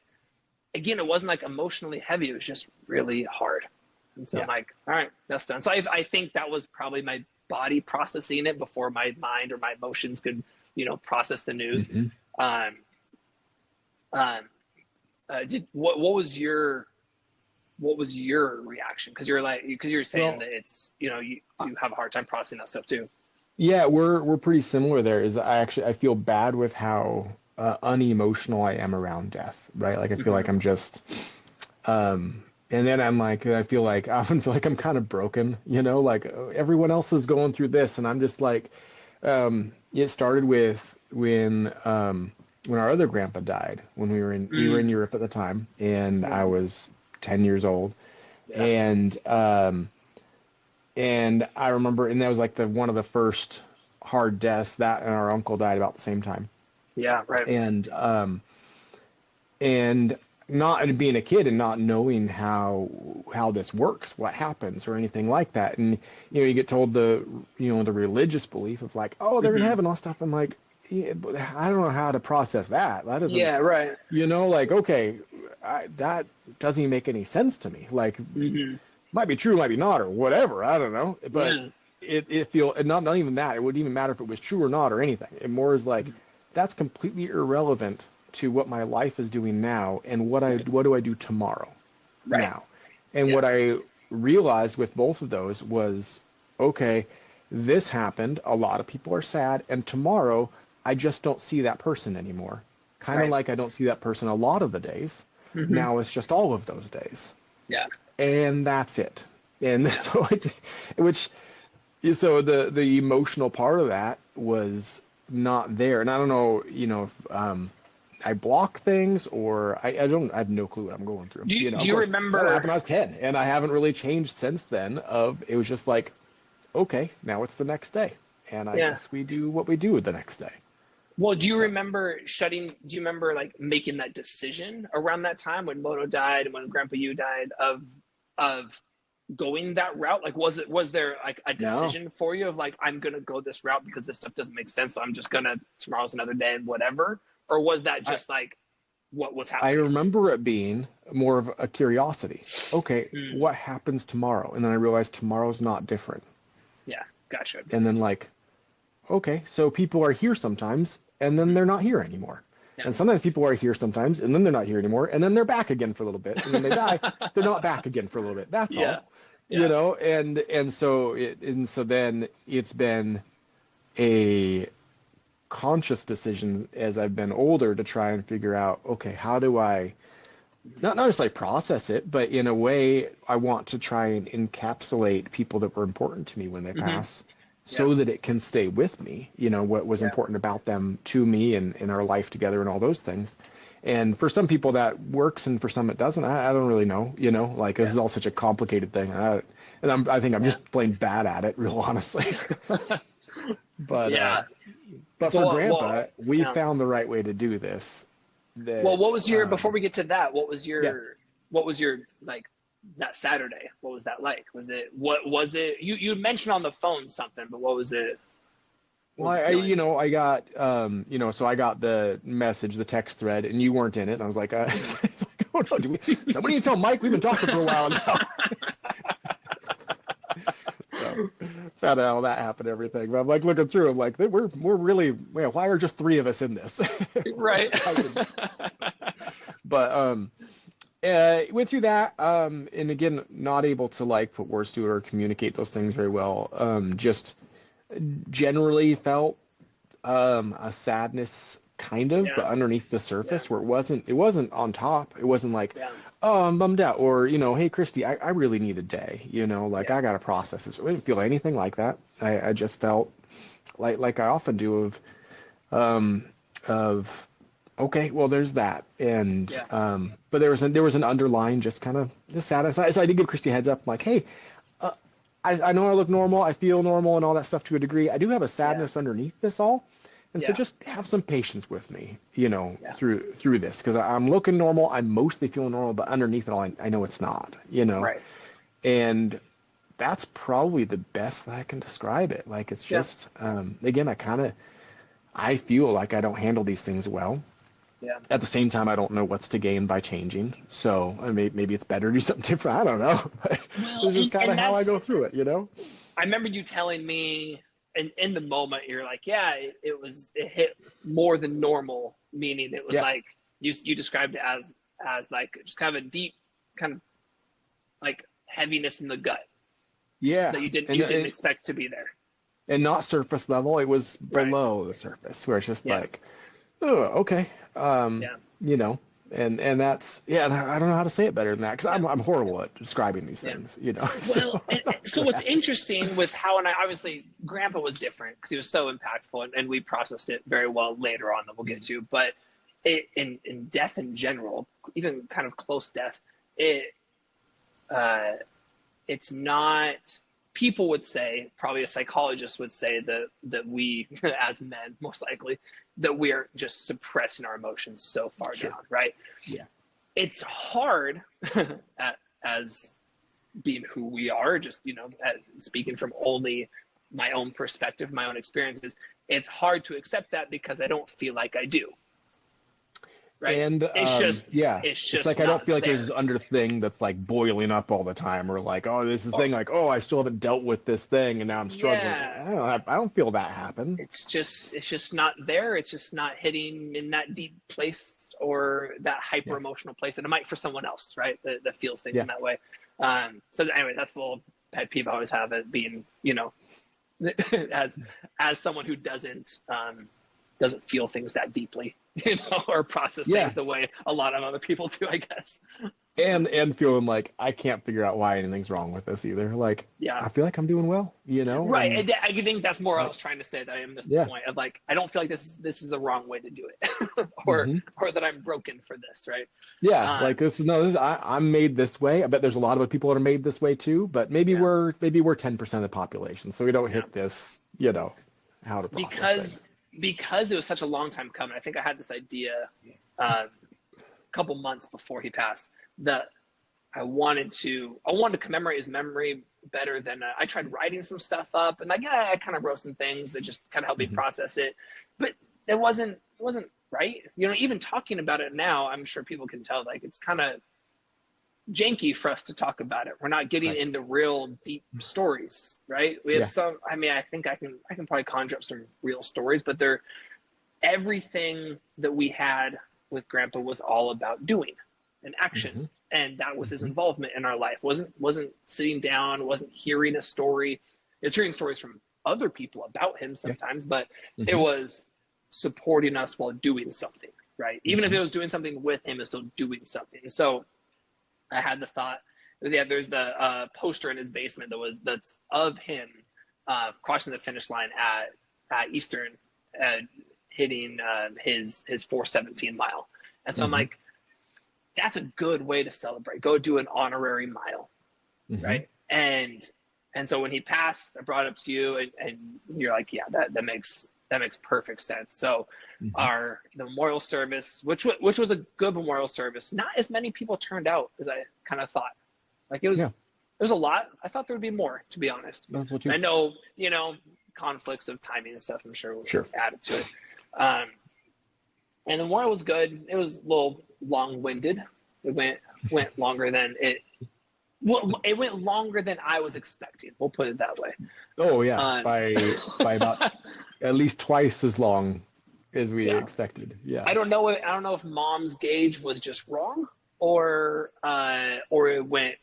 B: again, it wasn't like emotionally heavy. It was just really hard. And so I'm like, all right, that's done. So I think that was probably my body processing it before my mind or my emotions could, process the news. What was your reaction? Because you're saying that it's, you have a hard time processing that stuff too.
C: Yeah, we're pretty similar there. I feel bad with how unemotional I am around death, right? Like I feel like I'm just, and then I often feel like I'm kind of broken, like everyone else is going through this, and I'm just like, it started with when our other grandpa died, when we were in Europe at the time, and I was 10 years old, and I remember, and that was like one of the first hard deaths, that and our uncle died about the same time.
B: Yeah, right.
C: And not being a kid and not knowing how this works, what happens or anything like that. And, you get told the religious belief of like, oh, they're in heaven, all stuff. I'm like, yeah, but I don't know how to process that. That doesn't,
B: yeah, right.
C: Like, okay, that doesn't even make any sense to me. Like, might be true, might be not, or whatever. I don't know. But it feels, and not even that. It wouldn't even matter if it was true or not or anything. It more is like, that's completely irrelevant to what my life is doing now, and what do I do tomorrow now. And what I realized with both of those was, okay, this happened, a lot of people are sad, and tomorrow I just don't see that person anymore. Kind of like I don't see that person a lot of the days. Now it's just all of those days. Yeah. And that's it. And so the emotional part of that was not there. And I don't know, if I block things, or I have no clue what I'm going through.
B: Do you remember?
C: That happened when I was 10, and I haven't really changed since then. It was just like, okay, now it's the next day, and I guess we do what we do the next day.
B: Well, do you remember like making that decision around that time when Moto died and when Grandpa Yu died of going that route? Like, was there like a decision for you of like, I'm going to go this route because this stuff doesn't make sense, so I'm just going to, tomorrow's another day and whatever? Or was that just like what was happening? I
C: remember it being more of a curiosity. Okay, what happens tomorrow? And then I realized tomorrow's not different.
B: Yeah, gotcha.
C: And then like, okay, so people are here sometimes, and then they're not here anymore. Yeah. And sometimes people are here sometimes, and then they're not here anymore, and then they're back again for a little bit, and then they die. They're not back again for a little bit. That's all. Yeah. And so then it's been a conscious decision as I've been older to try and figure out, okay, how do I not just like process it, but in a way I want to try and encapsulate people that were important to me when they pass, so that it can stay with me, what was important about them to me and in our life together and all those things. And for some people that works, and for some it doesn't. I don't really know, like this is all such a complicated thing. I think I'm just plain bad at it, real honestly. But for Grandpa, we found the right way to do this.
B: What was your, before we get to that, what was your like that Saturday? What was that like? You mentioned on the phone something, but what was it?
C: Well, I got, so I got the message, the text thread, and you weren't in it. And I was like, oh no, somebody need to tell Mike we've been talking for a while now. So found out how that happened, everything. But I'm like looking through, I'm like, we're really, why are just 3 of us in this?
B: Right.
C: But went through that, and again, not able to like put words to it or communicate those things very well. Just generally felt a sadness kind of, but underneath the surface where it wasn't on top. It wasn't like, oh, I'm bummed out, or, hey, Christy, I really need a day, I got to process this. I didn't feel anything like that. I just felt like I often do of okay, well, there's that. And, but there was an underlying just kind of just sadness. So I did give Christy a heads up. I'm like, hey, I know I look normal, I feel normal and all that stuff to a degree. I do have a sadness underneath this all. And so just have some patience with me, through this, because I'm looking normal. I'm mostly feeling normal, but underneath it all, I know it's not, Right. And that's probably the best that I can describe it. Like, it's just, again, I feel like I don't handle these things well.
B: Yeah.
C: At the same time, I don't know what's to gain by changing. So maybe it's better to do something different. I don't know.
B: Well,
C: it's just kind of how I go through it,
B: I remember you telling me, and in the moment, you're like, it hit more than normal, meaning it was like, you described it as like just kind of a deep kind of like heaviness in the gut. Yeah. That you didn't expect to be there.
C: And not surface level. It was below the surface, where it's just like, oh, okay. And that's, and I don't know how to say it better than that, because I'm horrible at describing these things,
B: Well, so what's interesting with how, and obviously Grandpa was different because he was so impactful, and we processed it very well later on that we'll get to, but in death in general, even kind of close death, it's not, people would say, probably a psychologist would say that we, as men, most likely, that we are just suppressing our emotions so far down, right?
C: Yeah.
B: It's hard as being who we are, just, speaking from only my own perspective, my own experiences, it's hard to accept that because I don't feel like I do. Right.
C: And
B: it's just
C: like I don't feel like there's this under thing that's like boiling up all the time, or like, oh, this is the thing, like, oh, I still haven't dealt with this thing and now I'm struggling. I don't feel that happen.
B: It's just not there. It's just not hitting in that deep place or that hyper emotional place that it might for someone else, right? That feels things in that way. So anyway, that's the little pet peeve I always have, it being, as someone who doesn't feel things that deeply, or process things the way a lot of other people do, I guess.
C: And feeling like I can't figure out why anything's wrong with this either. Like, I feel like I'm doing well,
B: Right. And I think that's more what I was trying to say, that I missed the point of, like, I don't feel like this is a wrong way to do it, or that I'm broken for this, right?
C: Yeah, like I'm made this way. I bet there's a lot of people that are made this way too, but maybe we're 10% of the population, so we don't hit this, how to process things.
B: Because it was such a long time coming. I think I had this idea a couple months before he passed, that I wanted to commemorate his memory better than I tried writing some stuff up, and I kind of wrote some things that just kind of helped me process it, but it wasn't right. Even talking about it now, I'm sure people can tell, like, it's kind of janky for us to talk about it. We're not getting into real deep stories, right? We have some, I think I can probably conjure up some real stories, but everything that we had with Grandpa was all about doing and action. And that was his involvement in our life. Wasn't sitting down, wasn't hearing a story. It's hearing stories from other people about him sometimes, but it was supporting us while doing something, right? Even if it was doing something with him, it's still doing something. So I had the thought, there's the poster in his basement that's of him crossing the finish line at Eastern, hitting his 417 mile. And so I'm like, that's a good way to celebrate. Go do an honorary mile, right? And so when he passed, I brought it up to you, and you're like, yeah, that makes perfect sense. So the memorial service, which was a good memorial service, not as many people turned out as I kind of thought. Like, it was, there's a lot. I thought there would be more, to be honest. I know, conflicts of timing and stuff, I'm sure will
C: Sure.
B: add to it. And the memorial was good. It was a little long-winded. It went longer than it. Well, it went longer than I was expecting. We'll put it that way.
C: Oh yeah, by about at least twice as long as we expected. Yeah.
B: I don't know if Mom's gauge was just wrong or it went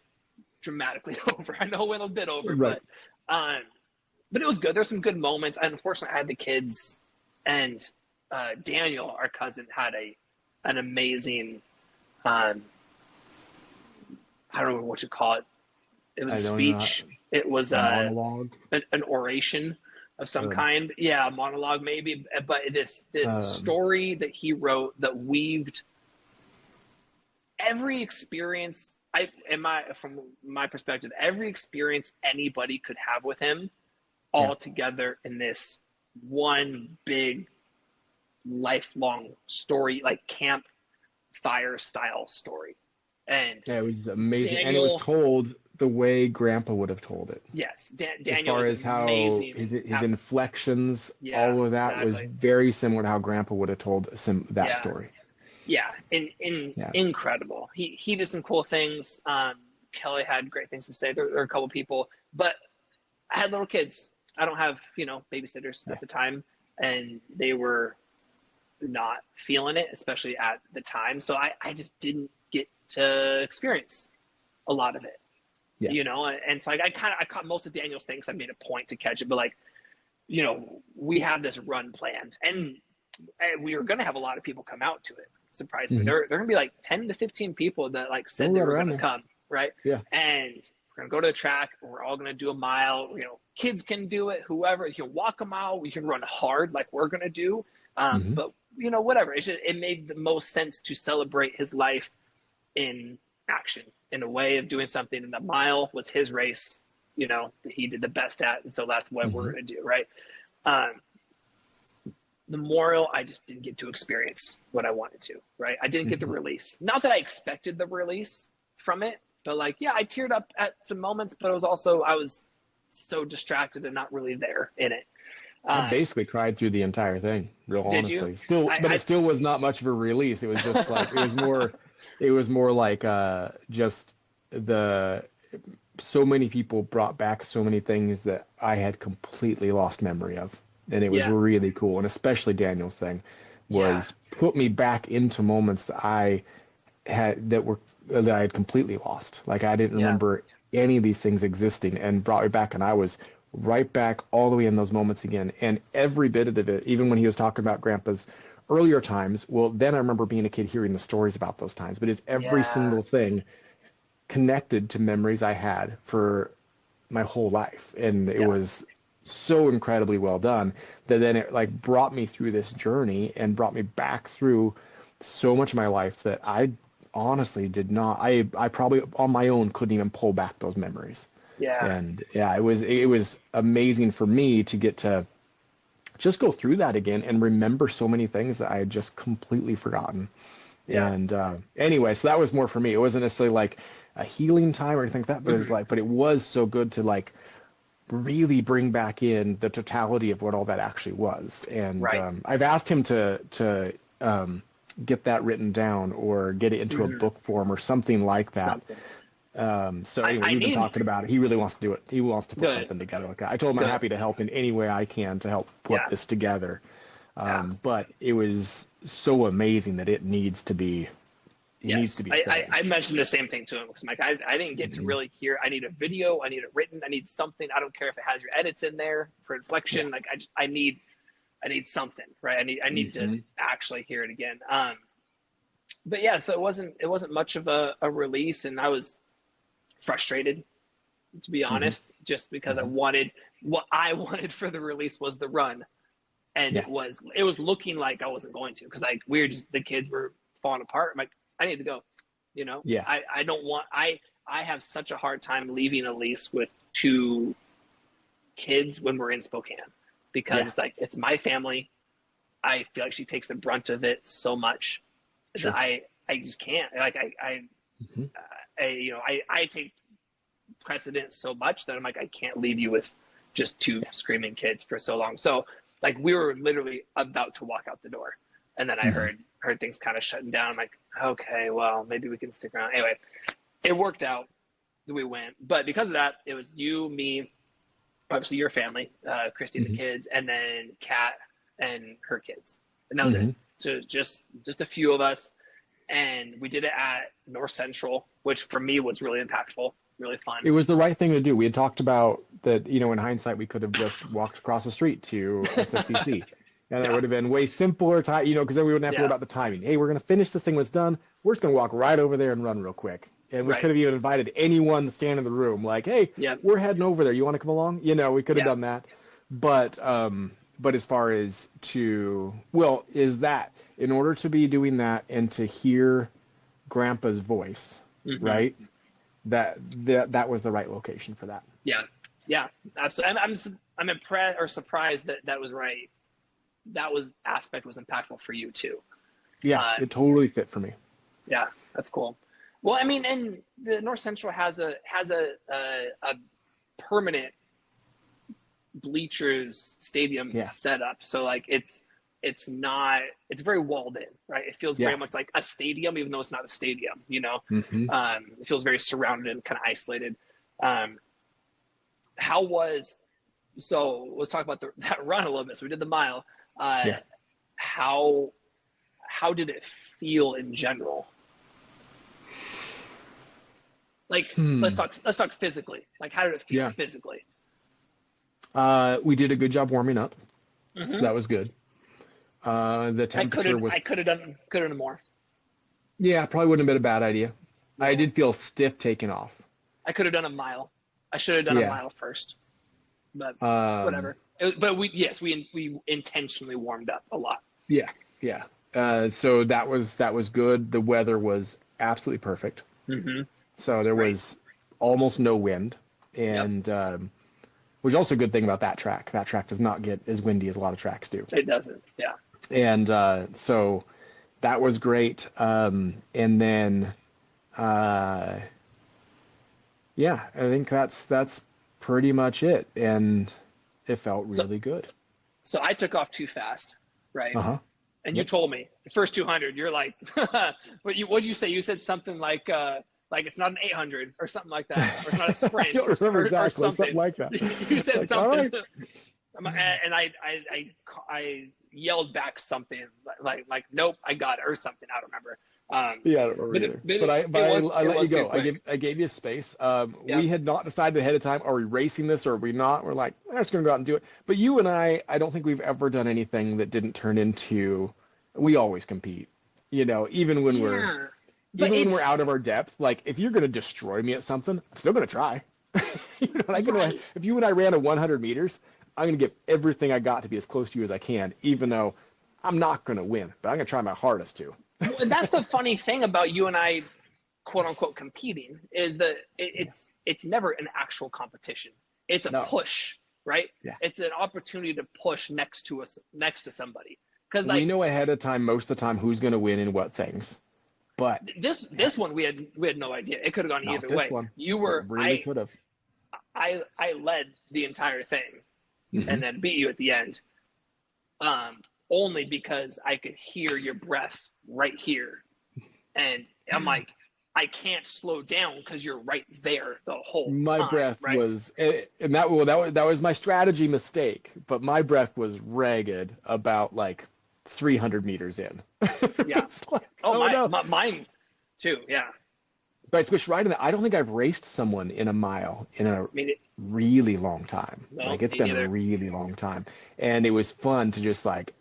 B: dramatically over. I know it went a bit over,
C: right.
B: But it was good. There's some good moments. And unfortunately, I had the kids, and Daniel, our cousin, had an amazing. I don't know what you call it. It was a speech. It was
C: a monologue,
B: an oration of some kind. Yeah, a monologue maybe. But this story that he wrote that weaved every experience. From my perspective, every experience anybody could have with him, all together in this one big, lifelong story, like campfire style story. And
C: it was amazing, and it was told the way Grandpa would have told it.
B: Yes, Daniel,
C: as far as how his inflections, all of that was very similar to how Grandpa would have told that story.
B: Yeah, incredible. He did some cool things. Kelly had great things to say. There were a couple people, but I had little kids. I don't have babysitters at the time, and they were not feeling it, especially at the time. So I just didn't get to experience a lot of it, and so I caught most of Daniel's things. I made a point to catch it, but we have this run planned, and we were going to have a lot of people come out to it. Surprisingly, there are going to be like 10 to 15 people that said they were going to come, right?
C: Yeah. And
B: we're going to go to the track, and we're all going to do a mile. Kids can do it. Whoever, you can walk a mile. We can run hard like we're going to do. But whatever. It made the most sense to celebrate his life in action, in a way of doing something. And the mile was his race, that he did the best at. And so that's what we're going to do. Right. The memorial, I just didn't get to experience what I wanted to, right? I didn't get the release. Not that I expected the release from it, but I teared up at some moments, but I was so distracted and not really there in it.
C: I basically cried through the entire thing, real honestly.
B: You?
C: It still was not much of a release. It was just it was more like just so many people brought back so many things that I had completely lost memory of. And it was really cool. And especially Daniel's thing was put me back into moments that I had completely lost. I didn't remember any of these things existing, and brought me back. And I was right back all the way in those moments again. And every bit of it, even when he was talking about Grandpa's earlier times, well, then I remember being a kid hearing the stories about those times. But it's every single thing connected to memories I had for my whole life. And it was so incredibly well done that then it brought me through this journey and brought me back through so much of my life that I honestly did not, I probably on my own couldn't even pull back those memories. And it was amazing for me to get to just go through that again and remember so many things that I had just completely forgotten. And anyway, so that was more for me. It wasn't necessarily a healing time or anything like that, but it was but it was so good to really bring back in the totality of what all that actually was. And I've asked him to get that written down or get it into a book form or something like that. So anyway, we've been talking about it. He really wants to do it. He wants to put something together like that. I told him I'm happy to help in any way I can to help put this together. But it was so amazing that it needs to be.
B: I mentioned the same thing to him because I didn't get to really hear. I need a video. I need it written. I need something. I don't care if it has your edits in there for inflection. I need something, right? I need to actually hear it again. But so it wasn't much of a release, and I was frustrated, to be honest, just because what I wanted for the release was the run, and it was looking like I wasn't going to because the kids were falling apart. I'm like, I need to go, I don't want, I have such a hard time leaving Elise with 2 kids when we're in Spokane because it's my family. I feel like she takes the brunt of it so much that I just can't I take precedence so much that I'm I can't leave you with just two screaming kids for so long. So like we were literally about to walk out the door, and then I heard things kind of shutting down. I'm like, okay, well, maybe we can stick around. Anyway, it worked out. We went, but because of that, it was you, me, obviously your family, Christy and the kids, and then Kat and her kids, and that was it. So just a few of us, and we did it at North Central, which for me was really impactful, really fun.
C: It was the right thing to do. We had talked about that, you know, in hindsight, we could have just walked across the street to SFCC. And it would have been way simpler, you know, because then we wouldn't have to worry about the timing. Hey, we're going to finish this thing when it's done. We're just going to walk right over there and run real quick. And we could have even invited anyone to stand in the room, like, hey, we're heading over there. You want to come along? You know, we could have done that. But as far as is that in order to be doing that and to hear Grandpa's voice, right? That was the right location for that.
B: Yeah, absolutely. I'm impressed or surprised that was right. That aspect was impactful for you too.
C: Yeah, it totally fit for me.
B: Yeah, that's cool. Well, I mean, and the North Central has a permanent bleachers stadium setup. So like it's very walled in, right? It feels very much like a stadium, even though it's not a stadium, you know. It feels very surrounded and kind of isolated. So let's talk about that run a little bit. So we did the mile. How did it feel in general? Like, let's talk physically. Like, how did it feel physically?
C: We did a good job warming up, so that was good. The temperature
B: I could have done more.
C: Yeah, probably wouldn't have been a bad idea. Yeah. I did feel stiff taking off.
B: I could have done a mile. I should have done a mile first, but whatever. But we intentionally warmed up a lot.
C: Yeah. So that was good. The weather was absolutely perfect. So there was almost no wind, and which is also a good thing about that track. That track does not get as windy as a lot of tracks do.
B: It doesn't. Yeah.
C: And so that was great. And then I think that's pretty much it. And it felt really good.
B: So I took off too fast, right? And you told me the first 200, you're like, what'd you say? You said something like it's not an 800 or something like that, or it's not a sprint.
C: I don't remember exactly,
B: or
C: something like that.
B: You said
C: like,
B: something,
C: right.
B: And I yelled back something like nope, I got it, or something. I don't remember.
C: I don't remember either. But I let you go. I gave you space. We had not decided ahead of time, are we racing this or are we not? We're like, I'm just going to go out and do it. But you and I don't think we've ever done anything that didn't turn into, we always compete, you know, even when we're out of our depth. Like, if you're going to destroy me at something, I'm still going to try. You know, if you and I ran a 100 meters, I'm going to give everything I got to be as close to you as I can, even though I'm not going to win, but I'm going to try my hardest to.
B: Well, that's the funny thing about you and I, quote unquote, competing, is that it's never an actual competition. It's a push, right? Yeah. It's an opportunity to push next to somebody. Because
C: we know ahead of time, most of the time, who's going to win in what things. But
B: this one we had no idea. It could have gone either way. You were
C: could have.
B: I led the entire thing, and then beat you at the end. Only because I could hear your breath right here, and I'm like, I can't slow down because you're right there the whole time.
C: My breath was, and that was my strategy mistake. But my breath was ragged about like 300 meters in.
B: Yeah. Like, mine too. Yeah.
C: But I switched right in that. I don't think I've raced someone in a mile in a really long time.
B: No,
C: it's been a really long time, and it was fun to just like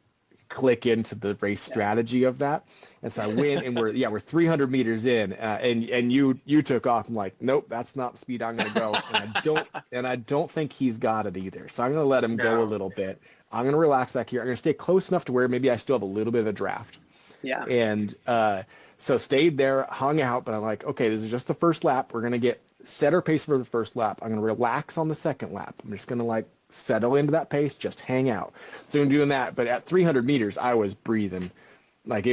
C: click into the race strategy of that. And so I went, and we're 300 meters in, and you took off. I'm like, nope, that's not the speed I'm going to go. And I don't think he's got it either. So I'm going to let him go a little bit. I'm going to relax back here. I'm going to stay close enough to where maybe I still have a little bit of a draft.
B: Yeah.
C: And so stayed there, hung out, but I'm like, okay, this is just the first lap. We're going to set our pace for the first lap. I'm going to relax on the second lap. I'm just going to like settle into that pace, just hang out. So I'm doing that. But at 300 meters, I was breathing. Like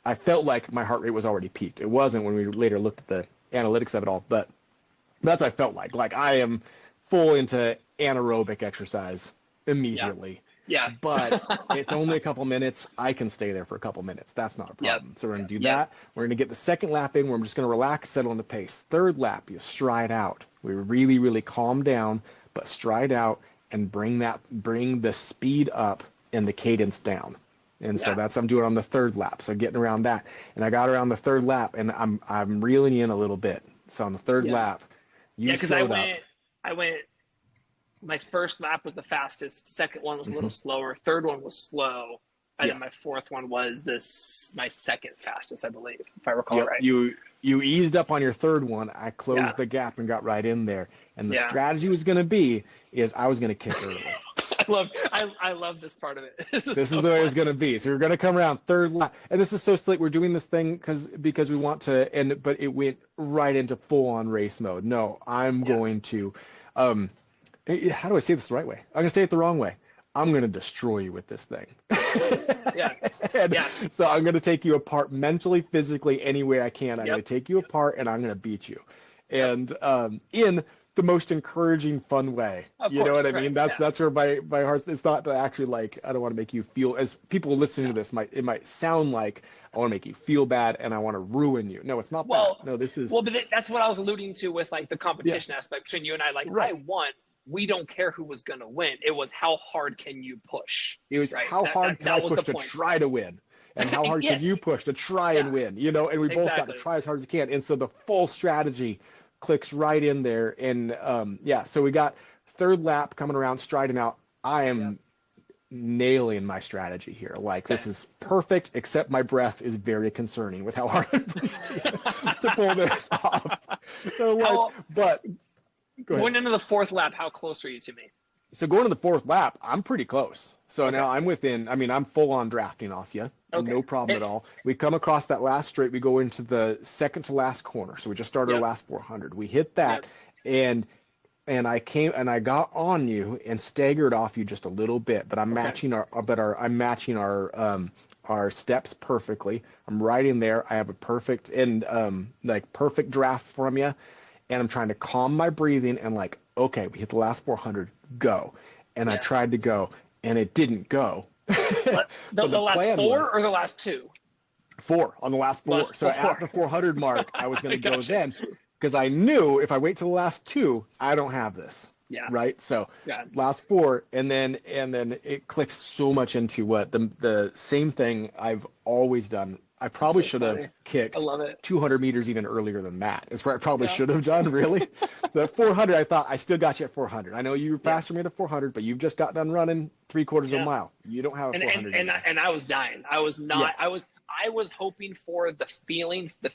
C: I felt like my heart rate was already peaked. It wasn't when we later looked at the analytics of it all, but that's what I felt like. Like I am full into anaerobic exercise immediately.
B: Yeah.
C: But it's only a couple minutes. I can stay there for a couple minutes. That's not a problem. So we're going to do that. We're going to get the second lap in where I'm just going to relax, settle into pace. Third lap, you stride out. We really, really calm down, but stride out and bring the speed up and the cadence down. And so I'm doing on the third lap. So getting around that. And I got around the third lap and I'm reeling in a little bit. So on the third lap,
B: because I went, my first lap was the fastest. Second one was a little slower. Third one was slow. And then my fourth one was my second fastest, I believe, if I recall right.
C: You eased up on your third one. I closed the gap and got right in there. And the strategy was going to be I was going to kick early.
B: I love this part of it.
C: This is the way it was going to be. So you're going to come around third lap. And this is so slick. We're doing this thing because we want to, but it went right into full on race mode. No, I'm going to, how do I say this the right way? I'm going to say it the wrong way. I'm going to destroy you with this thing. So I'm going to take you apart mentally, physically, any way I can. I'm going to take you apart and I'm going to beat you. And in the most encouraging, fun way. You know what I mean? That's where my heart, it's not to actually like, I don't want to make you feel, as people listening to this, it might sound like I want to make you feel bad and I want to ruin you. No, it's not that. No, this is.
B: Well, but that's what I was alluding to with like the competition aspect between you and I. Like, I won. We don't care who was going to win. It was how hard can you push?
C: It was how hard can I push to try to win? And how hard can you push to try and win? You know, and we both got to try as hard as we can. And so the full strategy clicks right in there. And so we got third lap coming around, striding out. I am nailing my strategy here. Like this is perfect, except my breath is very concerning with how hard I'm to pull this off. So
B: going into the fourth lap, how close are you to me?
C: So going to the fourth lap, I'm pretty close. So now I'm within, I'm full on drafting off you. No problem at all. We come across that last straight. We go into the second to last corner. So we just started our last 400. We hit that and I got on you and staggered off you just a little bit, but I'm matching our steps perfectly. I'm right in there. I have a perfect perfect draft from you. And I'm trying to calm my breathing and like, okay, we hit the last 400, go. And I tried to go, and it didn't go.
B: The last four or the last two?
C: 4 on the last 4. At the 400 mark, I was going to go then because I knew if I wait till the last 2, I don't have this. Yeah. Right. So last 4, and then it clicks so much into what the same thing I've always done. I probably should have kicked 200 meters even earlier than that. Is where I probably should have done, really. The 400, I thought, I still got you at 400. I know you were faster than me at 400, but you've just got done running 3/4 of a mile. You don't have a 400.
B: And I was dying. I was not. I was hoping for the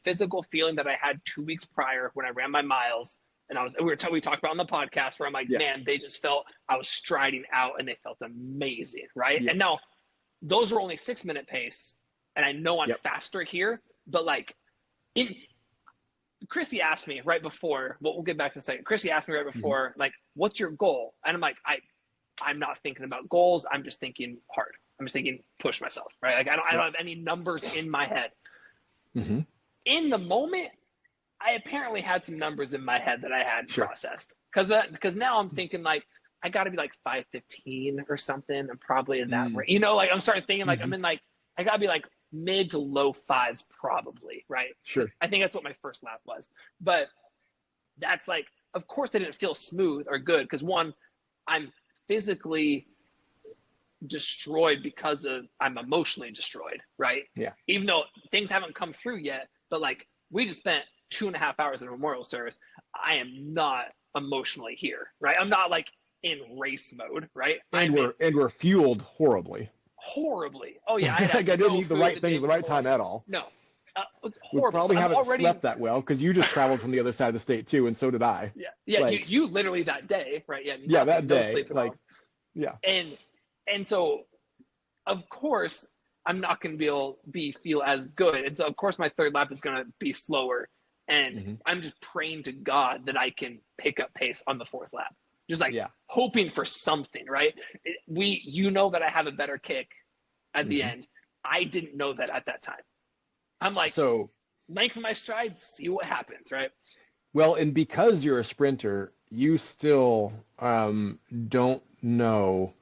B: physical feeling that I had 2 weeks prior when I ran my miles. And we talked about on the podcast where I'm like, man, they just felt I was striding out and they felt amazing, right? And now those are only 6-minute pace. And I know I'm faster here, but like, Chrissy asked me right before. Well, we'll get back to the second. Chrissy asked me right before, like, "What's your goal?" And I'm like, I'm not thinking about goals. I'm just thinking hard. I'm just thinking push myself, right? Like, I don't have any numbers in my head. Mm-hmm. In the moment, I apparently had some numbers in my head that I had processed because now I'm thinking like I got to be like 5:15 or something. I'm probably in that range. You know, like I'm starting thinking like I'm in like I got to be like mid to low 5s probably, right?
C: Sure.
B: I think that's what my first lap was. But that's like, of course it didn't feel smooth or good because one, I'm physically destroyed because I'm emotionally destroyed, right?
C: Yeah.
B: Even though things haven't come through yet, but like we just spent 2.5 hours in a memorial service. I am not emotionally here, right? I'm not like in race mode, right?
C: And we're fueled horribly.
B: Oh yeah,
C: I didn't eat the right things at the right time at all.
B: No,
C: we probably haven't slept that well because you just traveled from the other side of the state too, and so did I.
B: Yeah. Like, you literally that day, right?
C: That day, like,
B: and so, of course, I'm not going to feel as good, and so of course my third lap is going to be slower, and I'm just praying to God that I can pick up pace on the fourth lap. Just like hoping for something, right? You know that I have a better kick at the end. I didn't know that at that time. I'm like, lengthen my stride, see what happens, right?
C: Well, and because you're a sprinter, you still don't know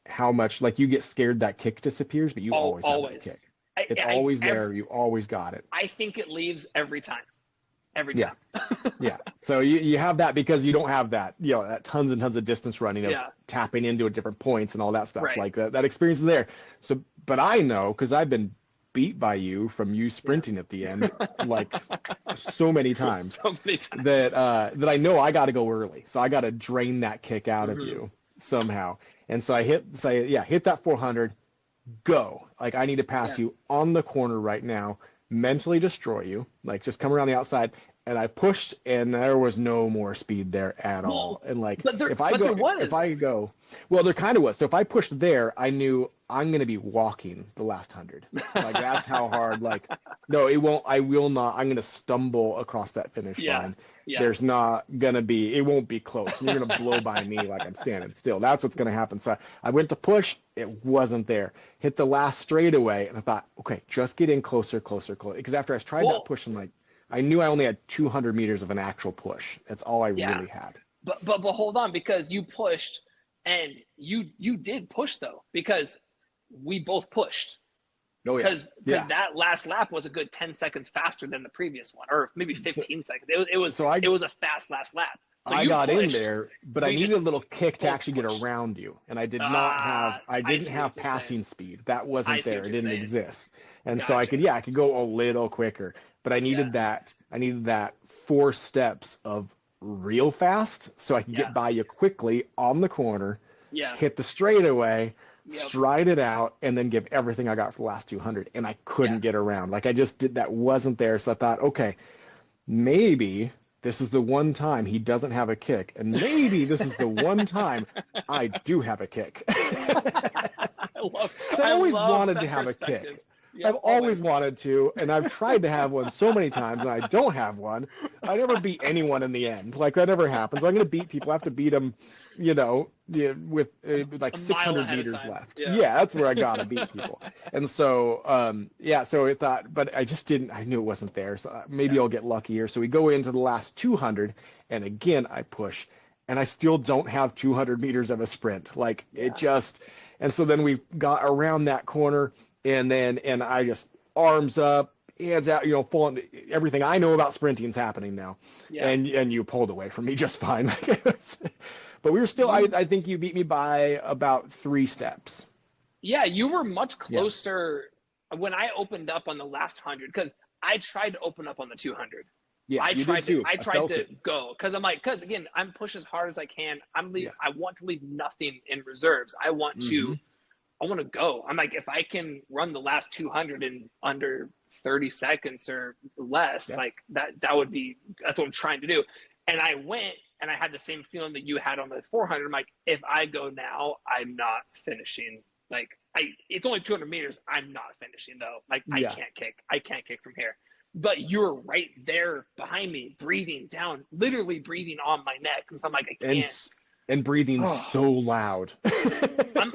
C: how much, like, you get scared that kick disappears, but you always have that kick. It's always there. You always got it.
B: I think it leaves every time. Every time.
C: Yeah. So you have that because you don't have that, that tons and tons of distance running of tapping into at different points and all that stuff.
B: Right.
C: Like that experience is there. So, but I know, because I've been beat by you from you sprinting at the end, like so many times, that I know I got to go early. So I got to drain that kick out of you somehow. And so I hit that 400, go. Like, I need to pass you on the corner right now, mentally destroy you, like just come around the outside. And I pushed, and there was no more speed there at all. And like, if I go, well, there kind of was. So if I pushed there, I knew I'm going to be walking the last 100. Like, that's how hard, like, no, it won't, I will not, I'm going to stumble across that finish line. Yeah. There's not going to be, it won't be close. And you're going to blow by me like I'm standing still. That's what's going to happen. So I went to push, it wasn't there. Hit the last straightaway, and I thought, okay, just get in closer. Because after I tried that push, I'm like, I knew I only had 200 meters of an actual push. That's all I really had.
B: But hold on, because you pushed, and you did push though, because we both pushed.
C: Oh yeah.
B: Because that last lap was a good 10 seconds faster than the previous one, or maybe 15 seconds. It was a fast last lap. So
C: I got in there, but I needed a little kick to actually get around you, and I did not have. I didn't have passing speed. That wasn't there. It didn't exist, and so I could go a little quicker. But I needed that. I needed that 4 steps of real fast, so I could get by you quickly on the corner, hit the straightaway, stride it out, and then give everything I got for the last 200. And I couldn't get around. Like, I just did that. Wasn't there. So I thought, okay, maybe this is the one time he doesn't have a kick, and maybe this is the one time I do have a kick. I always wanted to have a kick. I've always wanted to, and I've tried to have one so many times, and I don't have one. I never beat anyone in the end. Like, that never happens. I'm going to beat people. I have to beat them, with like 600 meters left. Yeah, that's where I got to beat people. And so, so I thought, but I just didn't, I knew it wasn't there. So maybe I'll get lucky here. So we go into the last 200, and again, I push, and I still don't have 200 meters of a sprint. Like, it just, and so then we got around that corner, and I just arms up, hands out, full on, everything I know about sprinting is happening now. Yeah. And you pulled away from me just fine. But we were still, I think you beat me by about 3 steps.
B: Yeah, you were much closer when I opened up on the last 100, because I tried to open up on the 200.
C: Yeah,
B: I tried to
C: go,
B: because again, I'm pushing as hard as I can. I want to leave nothing in reserves. I want to go. I'm like, if I can run the last 200 in under 30 seconds or less, like that's what I'm trying to do. And I went, and I had the same feeling that you had on the 400. I'm like, if I go now, I'm not finishing. Like, it's only 200 meters. I'm not finishing though. Like, I can't kick from here. But you're right there behind me, breathing down, literally breathing on my neck. And so I'm like, I can't.
C: And breathing so loud.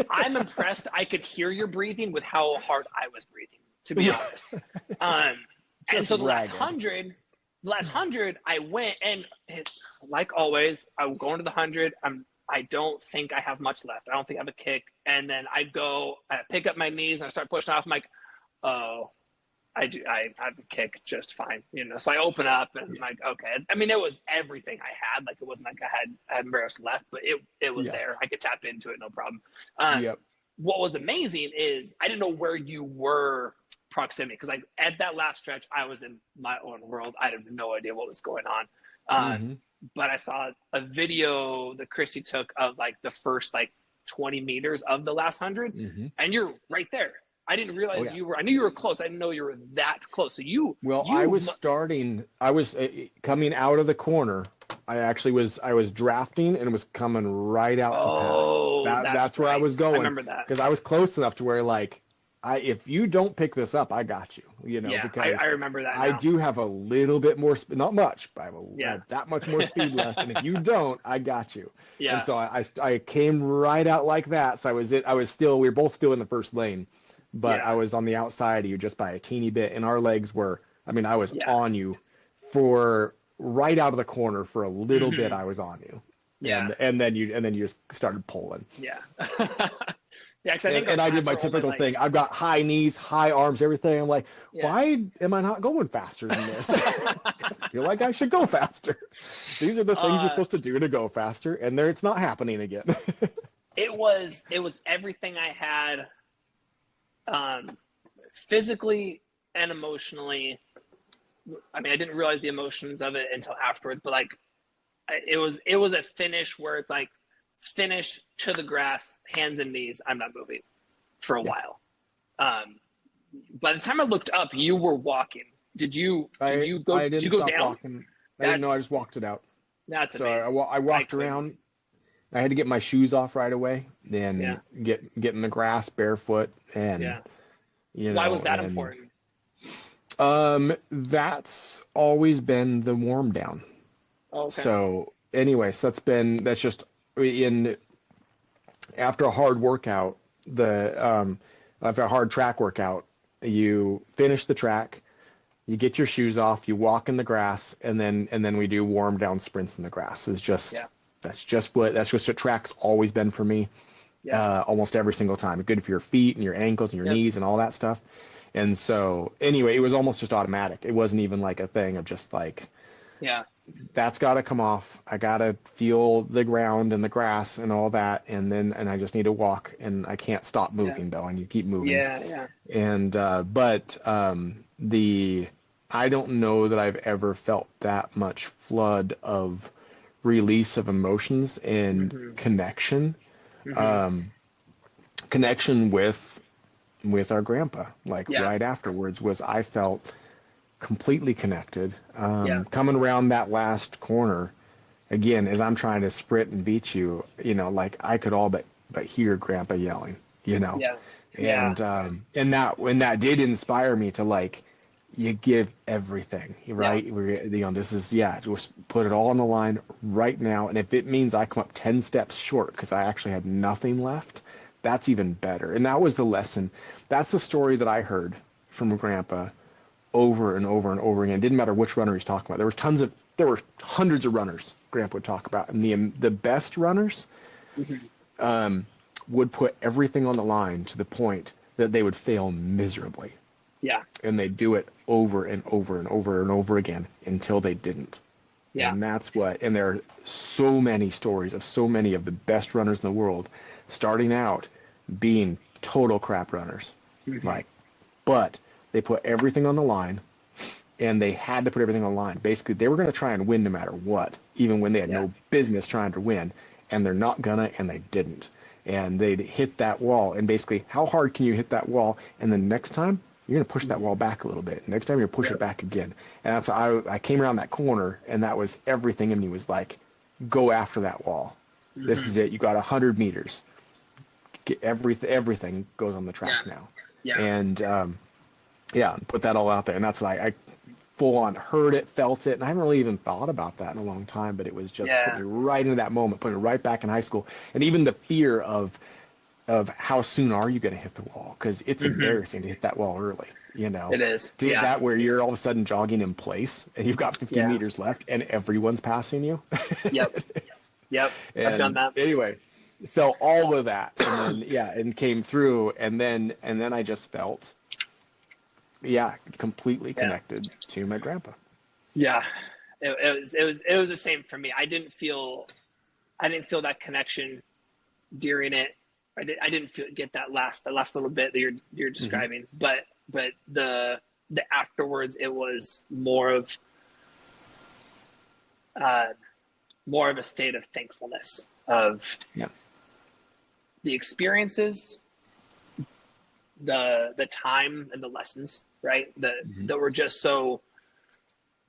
B: I'm impressed. I could hear your breathing with how hard I was breathing, to be honest. And so the last 100, I went, and like always, I will go into the 100. I don't think I have much left. I don't think I have a kick. And then I pick up my knees, and I start pushing off. I'm like, oh, I have a kick just fine, So I open up, and I'm like, okay. I mean, it was everything I had. Like, it wasn't like I had very much left, but it was there. I could tap into it, no problem. What was amazing is I didn't know where you were proximity, because like at that last stretch, I was in my own world. I had no idea what was going on. But I saw a video that Christy took of like the first like 20 meters of the last 100, and you're right there. I didn't realize you were. I knew you were close. I didn't know you were that close. So
C: I was coming out of the corner. I was drafting, and was coming right out to pass. That's where I was going. I remember that, because I was close enough to where, like, if you don't pick this up, I got you. Because
B: I remember that.
C: I do have a little bit more, not much, but I have that much more speed left. And if you don't, I got you. Yeah. And so I came right out like that. So we were both still in the first lane. But I was on the outside of you just by a teeny bit, and our legs were, I was on you for right out of the corner for a little bit. I was on you.
B: Yeah.
C: And then you just started pulling.
B: Yeah. Yeah, because I think
C: I did my typical thing. I've got high knees, high arms, everything. I'm like, why am I not going faster than this? I feel like I should go faster. These are the things you're supposed to do to go faster, and it's not happening again.
B: It was everything I had, physically and emotionally. I mean, I didn't realize the emotions of it until afterwards, but like, it was a finish where it's like, finish to the grass, hands and knees. I'm not moving for a while. By the time I looked up, you were walking. Did you go?
C: I didn't
B: did you go
C: stop
B: down?
C: walking. I didn't know. I just walked it out.
B: That's
C: so
B: amazing.
C: I walked around. I had to get my shoes off right away, then get in the grass barefoot, and
B: why was that important?
C: That's always been the warm down.
B: Okay.
C: So anyways, that's just after a hard workout, after a hard track workout, you finish the track, you get your shoes off, you walk in the grass, and then we do warm down sprints in the grass. That's just what track's always been for me. Almost every single time. Good for your feet and your ankles and your knees and all that stuff. And so anyway, it was almost just automatic. It wasn't even like a thing of just like, that's got to come off. I got to feel the ground and the grass and all that. And I just need to walk, and I can't stop moving though. I need to keep moving.
B: Yeah.
C: And, I don't know that I've ever felt that much flood of release of emotions and connection, connection with our grandpa. Like right afterwards I felt completely connected. Coming around that last corner again, as I'm trying to sprint and beat you, like I could all but hear grandpa yelling, and that did inspire me to like, you give everything, right? This is, just put it all on the line right now. And if it means I come up 10 steps short because I actually had nothing left, that's even better. And that was the lesson. That's the story that I heard from grandpa over and over and over again. It didn't matter which runner he's talking about. There were hundreds of runners grandpa would talk about. And the best runners would put everything on the line to the point that they would fail miserably. And they do it over and over and over and over again until they didn't. And and there are so many stories of so many of the best runners in the world starting out being total crap runners. But they put everything on the line, and they had to put everything on the line. Basically, they were going to try and win no matter what, even when they had no business trying to win, and they're not gonna, and they didn't. And they'd hit that wall, and basically, how hard can you hit that wall? And then next time, you're going to push that wall back a little bit. Next time, you're going to push it back again. And that's how I came around that corner, and that was everything in me was like, go after that wall. This is it. You got 100 meters. Get everything goes on the track now. And put that all out there. And that's what I full on heard it, felt it, and I haven't really even thought about that in a long time, but it was just putting me right into that moment, putting me right back in high school. And even the fear of how soon are you going to hit the wall? Because it's embarrassing to hit that wall early,
B: It is.
C: Do that where you're all of a sudden jogging in place and you've got 50 meters left and everyone's passing you.
B: Yep. I've done that.
C: Anyway, felt all of that, and then and came through, and then I just felt completely connected to my grandpa.
B: It was the same for me. I didn't feel that connection during it. I didn't get that last little bit that you're describing, but the afterwards, it was more of a state of thankfulness of the experiences, the time and the lessons, right? That were just so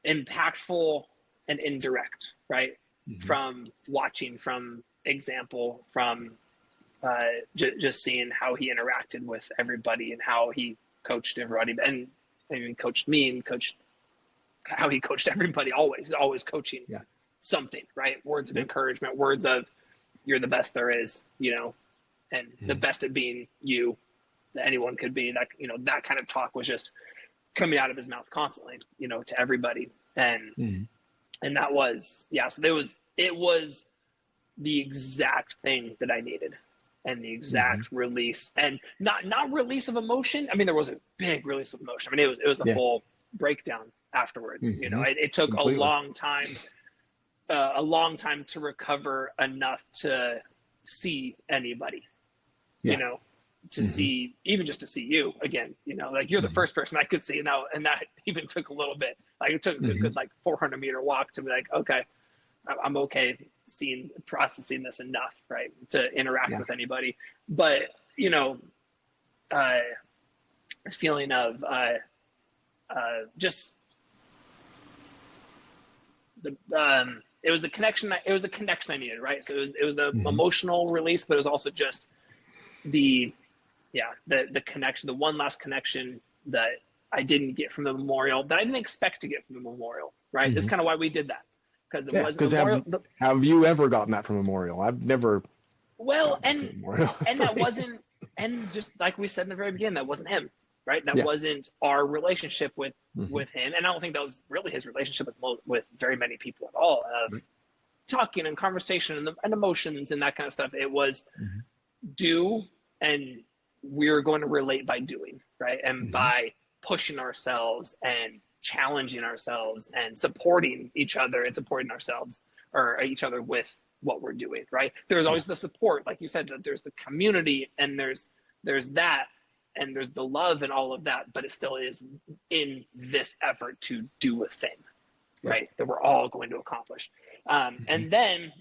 B: impactful and indirect, right? From watching, from example, from just seeing how he interacted with everybody and how he coached everybody, and he coached me and how he coached everybody. Always coaching something, right? Words of encouragement, words of you're the best there is, and the best at being you that anyone could be. That that kind of talk was just coming out of his mouth constantly, to everybody. And And that was, so it was the exact thing that I needed, and the exact release, and not release of emotion. I mean, there was a big release of emotion. I mean, it was a full breakdown afterwards. You know, it took completely. a long time to recover enough to see anybody, you know, to see, even just to see you again, you know, like you're the first person I could see now. And that even took a little bit, like it took a good, like 400-meter walk to be like, okay, I'm okay processing this enough, right, to interact with anybody. But, you know, feeling of just the it was the connection I needed, right? So it was the emotional release, but it was also just the connection, the one last connection that I didn't get from the memorial, that I didn't expect to get from the memorial, right? That's kind of why we did that. Because it wasn't memorial.
C: Have you ever gotten that from memorial? I've never.
B: Well, and that wasn't, and just like we said in the very beginning, that wasn't him, right? That wasn't our relationship with him, and I don't think that was really his relationship with very many people at all. Of talking and conversation and emotions and that kind of stuff. It was do, and we're going to relate by doing, right, and by pushing ourselves and challenging ourselves and supporting each other and supporting ourselves or each other with what we're doing, right? There's always the support, like you said, there's the community, and there's that, and there's the love and all of that, but it still is in this effort to do a thing, right, that we're all going to accomplish. And then,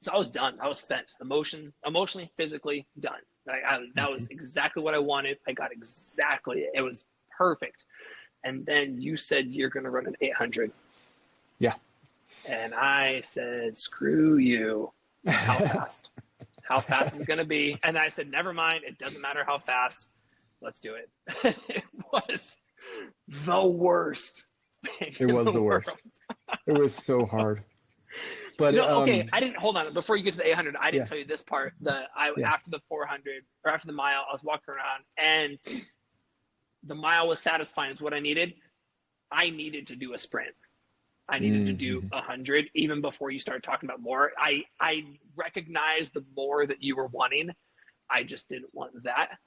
B: so I was done. I was spent, emotionally, physically done. That was exactly what I wanted. I got exactly, it was perfect. And then you said you're going to run an 800.
C: Yeah.
B: And I said, screw you. How fast? How fast is it going to be? And I said, never mind. It doesn't matter how fast. Let's do it. It was the worst thing.
C: It was the worst. It was so hard. But
B: okay, I didn't, hold on. Before you get to the 800, I didn't tell you this part. After the 400 or after the mile, I was walking around, and the mile was satisfying is what I needed. I needed to do a sprint. I needed to do 100 even before you started talking about more. I recognized the more that you were wanting. I just didn't want that.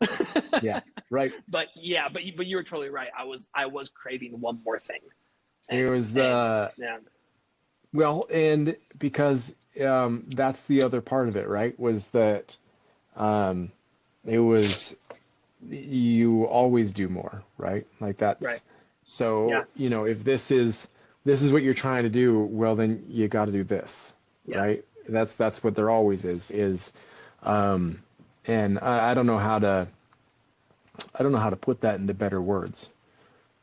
C: Yeah, right.
B: But you were totally right. I was craving one more thing.
C: It was well, and because that's the other part of it, right? Was that it was, you always do more, right? Like that's right. So you know, if this is what you're trying to do, well, then you got to do this, right? That's what there always is. And I don't know how to put that into better words,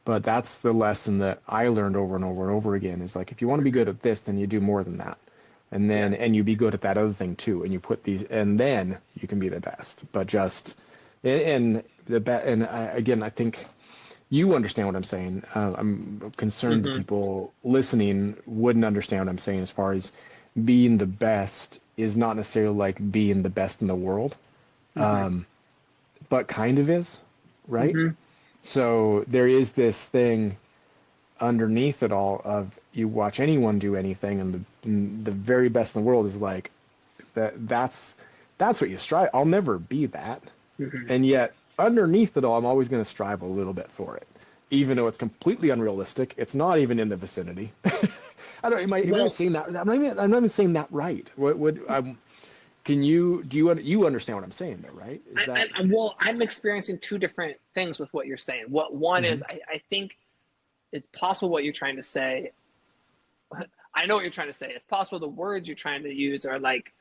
C: but that's the lesson that I learned over and over and over again. Is like, if you want to be good at this, then you do more than that, and then and you be good at that other thing too, and you put these, and then you can be the best. But just again, I think you understand what I'm saying. I'm concerned that people listening wouldn't understand what I'm saying, as far as being the best is not necessarily like being the best in the world, but kind of is, right? So there is this thing underneath it all of, you watch anyone do anything, and the very best in the world is like that's what you strive. I'll never be that, and yet underneath it all, I'm always going to strive a little bit for it, even though it's completely unrealistic. It's not even in the vicinity. I don't. Am I saying that? I'm not even saying that right. Can you you understand what I'm saying though, right?
B: I'm experiencing two different things with what you're saying. One is I think it's possible what you're trying to say. I know what you're trying to say. It's possible the words you're trying to use are like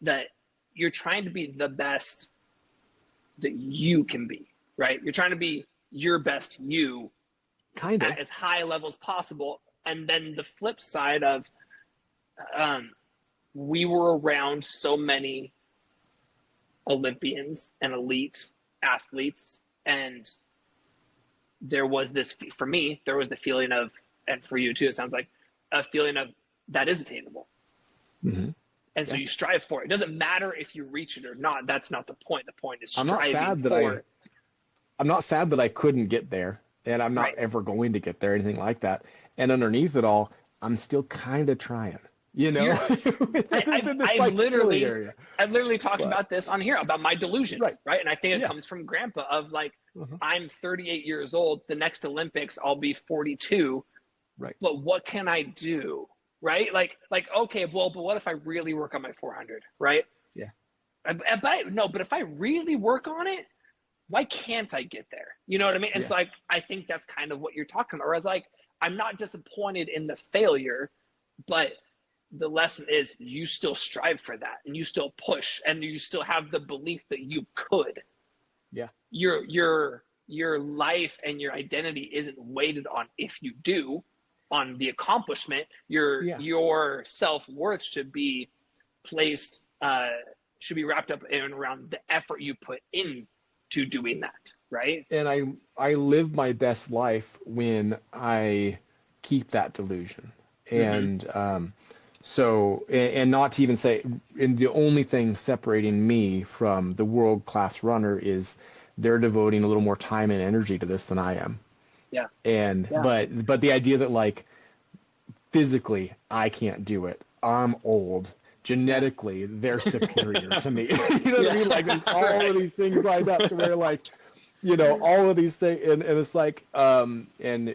B: that. You're trying to be the best that you can be, right? You're trying to be your best you, kind of at as high a level as possible. And then the flip side of, we were around so many Olympians and elite athletes, and there was this, for me, there was the feeling of, and for you too, it sounds like a feeling of that is attainable. And so you strive for it. It doesn't matter if you reach it or not. That's not the point. The point is striving for it.
C: I'm not sad that I couldn't get there, and I'm not ever going to get there, anything like that. And underneath it all, I'm still kind of trying. You know,
B: I've literally talked about this on here about my delusion, right? And I think it comes from Grandpa of like, I'm 38 years old. The next Olympics, I'll be 42.
C: Right.
B: But what can I do? Right? Like, okay, well, but what if I really work on my 400? Right?
C: Yeah.
B: But if I really work on it, why can't I get there? You know what I mean? And so I think that's kind of what you're talking about. Whereas like, I'm not disappointed in the failure, but the lesson is you still strive for that and you still push and you still have the belief that you could.
C: Yeah.
B: Your life and your identity isn't weighted on if you do, on the accomplishment. Your self-worth should be placed, should be wrapped up in around the effort you put into doing that. Right.
C: And I live my best life when I keep that delusion. And, so, and not to even say, and the only thing separating me from the world-class runner is they're devoting a little more time and energy to this than I am.
B: Yeah.
C: And, but the idea that like physically I can't do it, I'm old, genetically they're superior to me. You know what I mean? Like there's all of these things lined up to where like, you know, all of these things, and it's like, and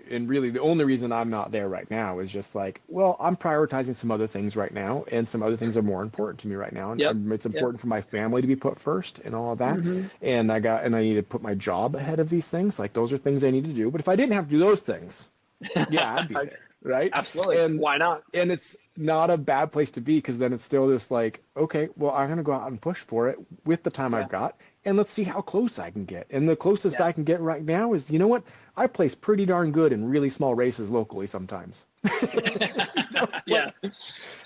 C: really the only reason I'm not there right now is just like, well, I'm prioritizing some other things right now, and some other things are more important to me right now, and it's important for my family to be put first and all of that, and I need to put my job ahead of these things. Like those are things I need to do. But if I didn't have to do those things, I'd be there, right?
B: Absolutely. And why not?
C: And it's not a bad place to be, because then it's still just like, okay, well, I'm gonna go out and push for it with the time I've got. And let's see how close I can get. And the closest I can get right now is, you know what? I place pretty darn good in really small races locally sometimes.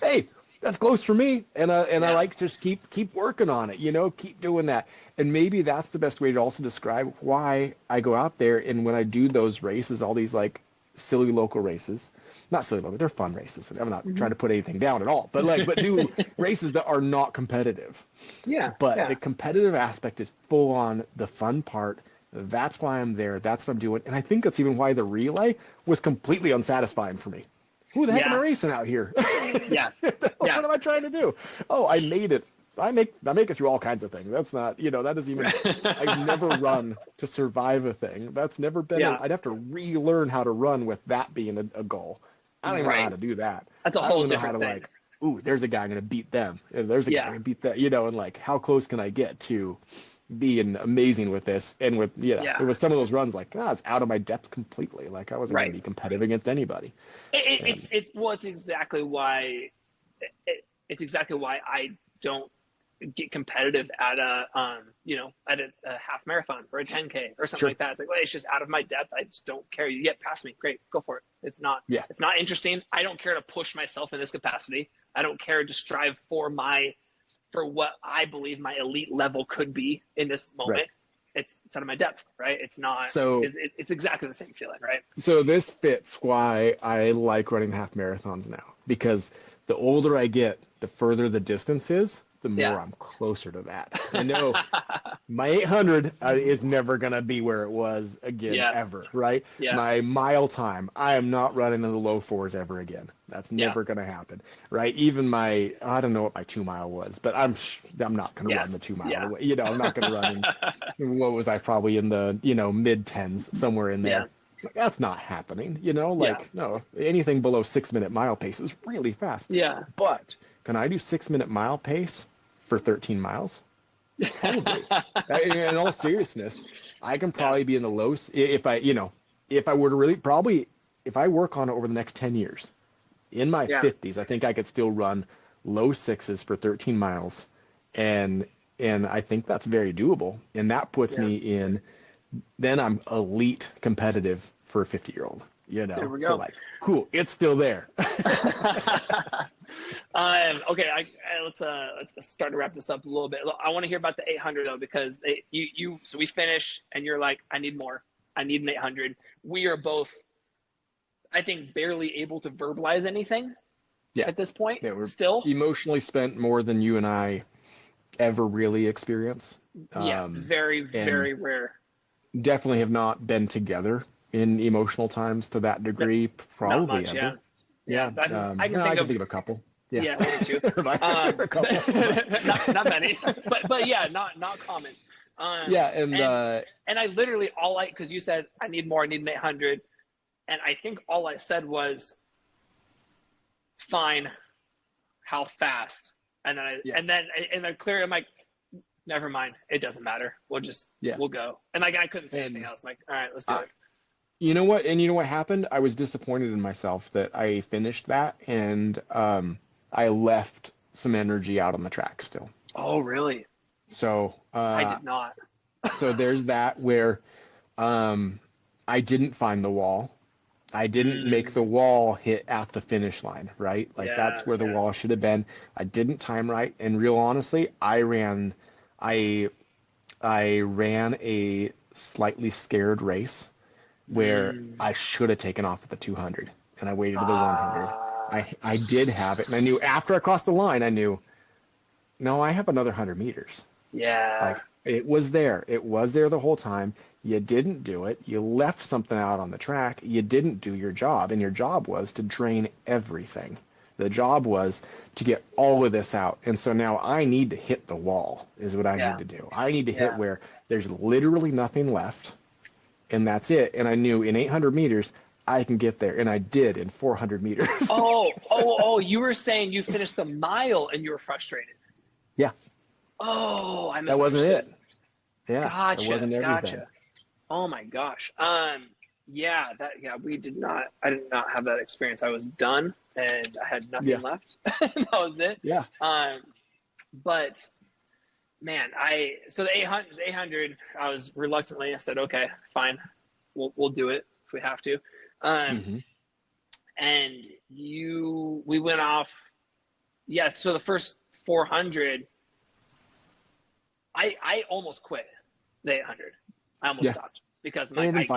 C: Hey, that's close for me. And I like to just keep working on it, you know, keep doing that. And maybe that's the best way to also describe why I go out there. And when I do those races, all these like silly local races, not silly local, they're fun races. I'm not trying to put anything down at all, but do races that are not competitive. But the competitive aspect is full on the fun part. That's why I'm there. That's what I'm doing. And I think that's even why the relay was completely unsatisfying for me. Who the heck am I racing out here? What am I trying to do? Oh, I made it. I make it through all kinds of things. That's not, you know, that doesn't even, I've never run to survive a thing. That's never been, I'd have to relearn how to run with that being a goal. I don't even know how to do that.
B: That's a whole different thing.
C: Like, ooh, there's a guy I'm going to beat them. And there's a guy I'm going to beat that, you know, and like, how close can I get to being amazing with this? And with, it was some of those runs like, it's out of my depth completely. Like I wasn't going to be competitive against anybody.
B: It's exactly why, it's exactly why I don't get competitive at a half marathon or a 10K or something like that. It's like, well, it's just out of my depth. I just don't care. You get past me, great, go for it. It's not interesting. I don't care to push myself in this capacity. I don't care to strive for what I believe my elite level could be in this moment. It's out of my depth, right? It's not. So it's exactly the same feeling, right?
C: So this fits why I like running half marathons now, because the older I get, the further the distance is, the more I'm closer to that. I know my 800 is never going to be where it was again, ever, right? My mile time, I am not running in the low fours ever again. That's never going to happen, right? Even I don't know what my 2 mile was, but I'm not going to run the 2 mile away. You know, I'm not going to run what was I, probably in the, mid 10s, somewhere in there. That's not happening, no, anything below 6-minute mile pace is really fast. But can I do 6-minute mile pace for 13 miles? Probably. In all seriousness, I can probably be in the low, if I were to really, probably if I work on it over the next 10 years, in my 50s, I think I could still run low 6s for 13 miles. And I think that's very doable. And that puts me in, then I'm elite competitive for a 50-year-old,
B: There we go.
C: So like, cool, it's still there.
B: Okay, let's start to wrap this up a little bit. I want to hear about the 800 though, because so we finish and you're like, I need more. I need an 800. We are both, I think, barely able to verbalize anything at this point. Yeah, we're still
C: emotionally spent more than you and I ever really experience.
B: Very, very rare.
C: Definitely have not been together in emotional times to that degree, probably
B: not much,
C: ever. Yeah.
B: I can think of
C: a couple.
B: Yeah, one or two.
C: A couple.
B: not many, but yeah, not common. And I literally because you said I need more, I need an 800, and I think all I said was, fine, how fast, and then clearly I'm like, never mind, it doesn't matter, we'll go, and like I couldn't say anything else. I'm like, all right, let's do it.
C: You know what happened? I was disappointed in myself that I finished that, and I left some energy out on the track still.
B: Oh, really?
C: So
B: I did not.
C: So there's that where I didn't find the wall. I didn't make the wall hit at the finish line, right? Like that's where the wall should have been. I didn't time right, and real honestly, I ran a slightly scared race where I should have taken off at the 200, and I waited to the 100. I did have it, and I knew after I crossed the line, I knew, no, I have another 100 meters.
B: Yeah.
C: Like it was there. It was there the whole time. You didn't do it. You left something out on the track. You didn't do your job, and your job was to drain everything. The job was to get all of this out. And so now I need to hit the wall is what I need to do. I need to hit where there's literally nothing left, and that's it. And I knew in 800 meters, I can get there, and I did in 400 meters.
B: Oh, you were saying you finished the mile and you were frustrated.
C: Yeah.
B: Oh, I misunderstood.
C: That wasn't it. Yeah.
B: Gotcha.
C: That wasn't everything.
B: Gotcha. Oh my gosh. We did not, I did not have that experience. I was done and I had nothing left. That was it.
C: Yeah.
B: But man, so the 800, I was reluctantly, I said, okay, fine. We'll do it if we have to. And we went off. Yeah. So the first 400, I almost quit the 800. I almost stopped because I'm like,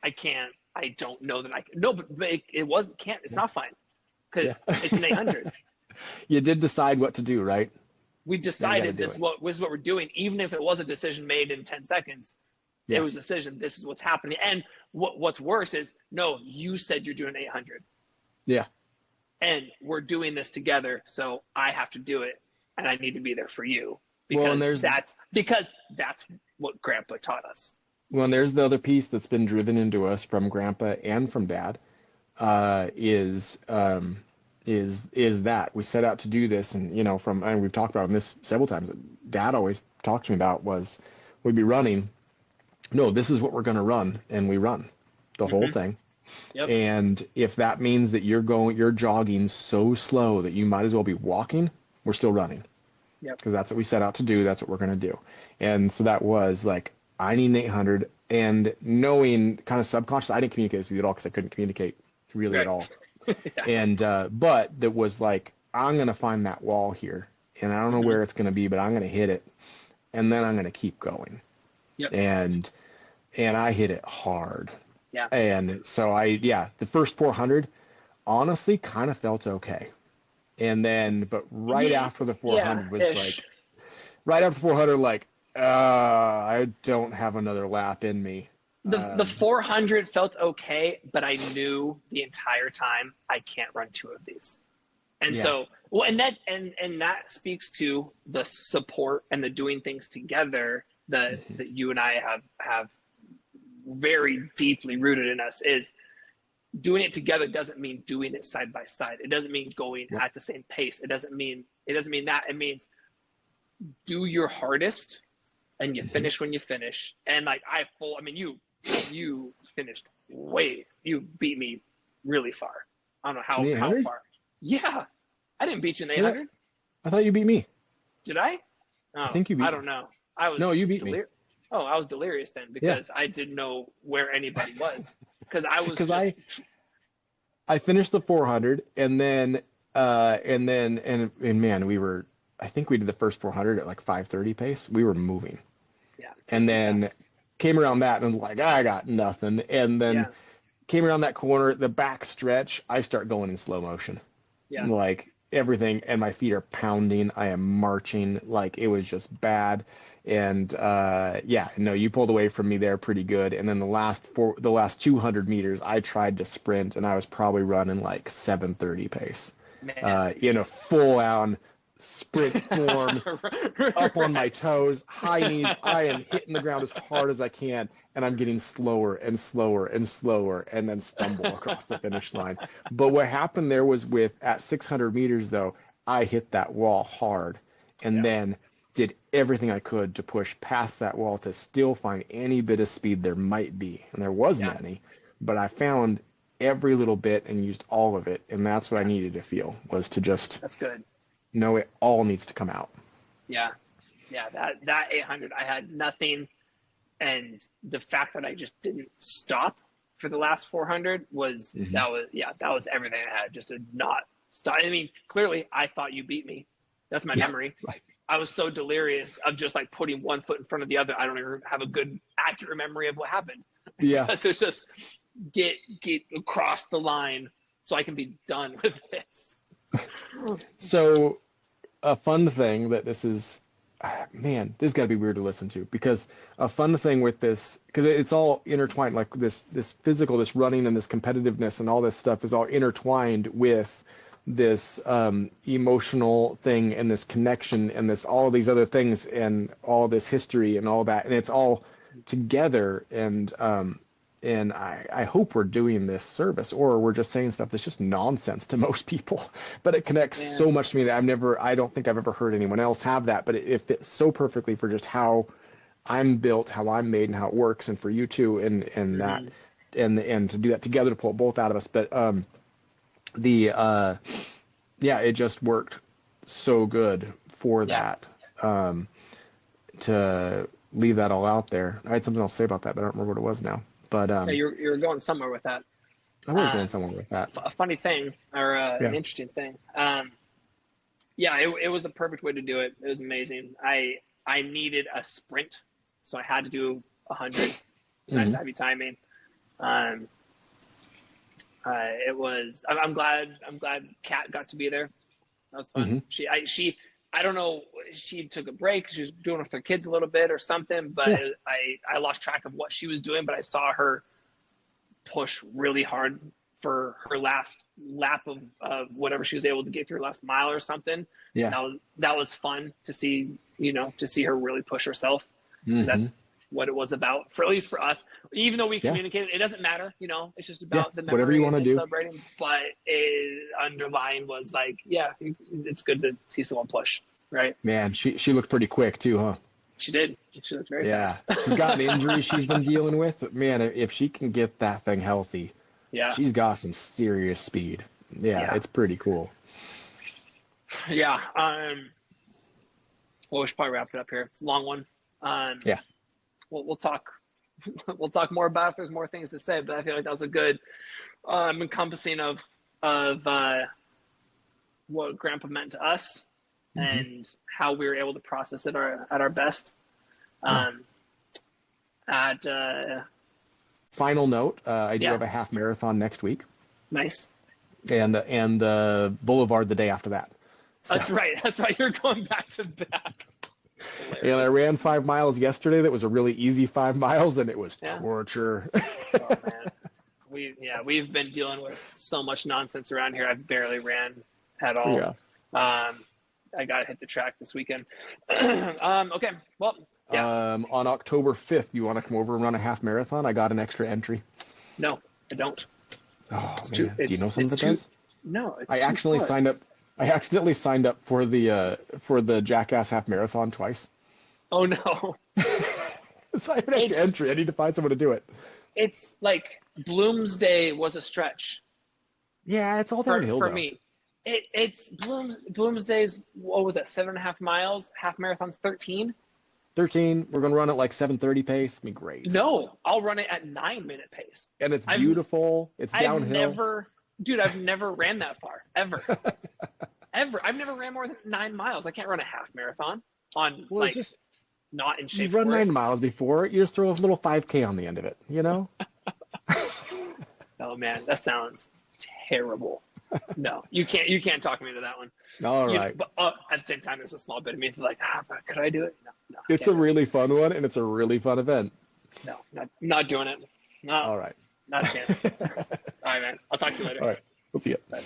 B: I can't, I don't know that I can. No, but it's not fine because it's an 800.
C: You did decide what to do, right?
B: We decided this is what we're doing. Even if it was a decision made in 10 seconds, it was a decision. This is what's happening. And what's worse is, no, you said you're doing 800.
C: Yeah.
B: And we're doing this together. So I have to do it. And I need to be there for you. Because that's what Grandpa taught us.
C: Well, and there's the other piece that's been driven into us from Grandpa and from Dad, is that we set out to do this, and and we've talked about this several times. Dad always talked to me about was we'd be running. No, this is what we're going to run, and we run the whole thing.
B: Yep.
C: And if that means that you're jogging so slow that you might as well be walking, we're still running.
B: Yep.
C: Because that's what we set out to do. That's what we're going to do. And so that was like, I need an 800, and knowing kind of subconscious, I didn't communicate this with you at all because I couldn't communicate really at all. And, but that was like, I'm going to find that wall here, and I don't know where it's going to be, but I'm going to hit it, and then I'm going to keep going.
B: Yep.
C: And I hit it hard.
B: Yeah.
C: And so the first 400 honestly kind of felt okay. And then, but right after the 400 was like, right after 400, like, I don't have another lap in me.
B: The 400 felt okay, but I knew the entire time I can't run two of these. And so, well, and that speaks to the support and the doing things together that you and I have very deeply rooted in us. Is doing it together doesn't mean doing it side by side. It doesn't mean going at the same pace. It doesn't mean that. It means do your hardest and you finish when you finish. And like you finished you beat me really far. I don't know how far. Yeah. I didn't beat you in the 800.
C: I thought you beat me.
B: Did I? Oh,
C: I think you beat me.
B: I don't know.
C: You beat me.
B: Oh, I was delirious then because I didn't know where anybody was. Because
C: I finished the 400 and man, I think we did the first 400 at like 5:30 pace. We were moving.
B: Yeah.
C: And then came around that and like, I got nothing. And then came around that corner, the back stretch, I start going in slow motion. Yeah. Like everything, and my feet are pounding. I am marching, like it was just bad. And yeah, no, you pulled away from me there pretty good. And then the last 200 meters, I tried to sprint, and I was probably running like 7:30 pace, in a full-on sprint form, up on my toes, high knees. I am hitting the ground as hard as I can, and I'm getting slower and slower and slower, and then stumble across the finish line. But what happened there was at 600 meters, though, I hit that wall hard, and then did everything I could to push past that wall to still find any bit of speed there might be. And there wasn't any, but I found every little bit and used all of it. And that's what I needed to feel, was to just
B: that's good.
C: Know it all needs to come out.
B: Yeah. Yeah. That 800, I had nothing. And the fact that I just didn't stop for the last 400 was, that was everything I had, just to not stop. I mean, clearly I thought you beat me. That's my memory.
C: Right.
B: I was so delirious of just like putting one foot in front of the other. I don't even have a good, accurate memory of what happened.
C: Yeah.
B: Because it's just get across the line so I can be done with this.
C: So a fun thing that this is, man, this got to be weird to listen to, because a fun thing with this, because it's all intertwined, like this physical, this running and this competitiveness and all this stuff is all intertwined with this emotional thing and this connection and all these other things and all this history and all that, and it's all together. And I hope we're doing this service, or we're just saying stuff that's just nonsense to most people, but it connects so much to me that I don't think I've ever heard anyone else have that, but it fits so perfectly for just how I'm built, how I'm made, and how it works, and for you too, and that, and to do that together, to pull it both out of us. But it just worked so good for that, to leave that all out there. I had something else to say about that, but I don't remember what it was now. But
B: you're going somewhere with that.
C: I was going somewhere with that.
B: A funny thing, or an interesting thing. It was the perfect way to do it. It was amazing. I needed a sprint, so I had to do 100. It's nice to have you timing. It was. I'm glad Kat got to be there. That was fun. I don't know. She took a break. She was doing with her kids a little bit or something. But I lost track of what she was doing. But I saw her push really hard for her last lap of whatever she was able to get through, last mile or something.
C: Yeah,
B: that was fun to see. To see her really push herself. That's what it was about, for at least for us. Even though we communicated, it doesn't matter. It's just about the memory,
C: whatever you want to do.
B: Celebrating. But underlying was like, it's good to see someone push, right?
C: Man, she looked pretty quick too, huh?
B: She did. She looked very fast.
C: She's got an injury she's been dealing with. But man, if she can get that thing healthy, she's got some serious speed. It's pretty cool.
B: Yeah. Well, we should probably wrap it up here. It's a long one. We'll talk more about it if there's more things to say, but I feel like that was a good encompassing of what Grandpa meant to us and how we were able to process it at our best.
C: Final note, I do have a half marathon next week.
B: Nice.
C: And the Boulevard the day after that. So.
B: That's right. You're going back to back.
C: And I ran 5 miles yesterday. That was a really easy 5 miles, and it was torture.
B: Oh man, we've been dealing with so much nonsense around here. I barely ran at all.
C: Yeah.
B: I got to hit the track this weekend. Okay. Well. Yeah.
C: On October 5th, you want to come over and run a half marathon? I got an extra entry.
B: No, I don't.
C: Oh man, do you know something that does?
B: No,
C: I accidentally signed up for the Jackass half marathon twice.
B: Oh no!
C: So I have an extra entry. I need to find someone to do it.
B: It's like Bloomsday was a stretch.
C: Yeah, it's all downhill
B: for me. It's Bloomsday's, what was that, 7.5 miles? Half marathon's 13.
C: 13. We're gonna run at like 7:30 pace. It'll be great.
B: No, I'll run it at 9-minute pace.
C: And it's beautiful. It's downhill.
B: I've never ran that far ever. Ever. I've never ran more than 9 miles. I can't run a half marathon not in shape.
C: You've run 9 miles before. You just throw a little 5K on the end of it,
B: Oh man, that sounds terrible. No, you can't talk me into that one.
C: All right.
B: But at the same time, there's a small bit of me that's like, but could I do it? No.
C: It's a really fun one, and it's a really fun event.
B: No, not doing it. No.
C: All right.
B: Not a chance. All right, man. I'll talk to you later.
C: All right. We'll see you.
B: Bye.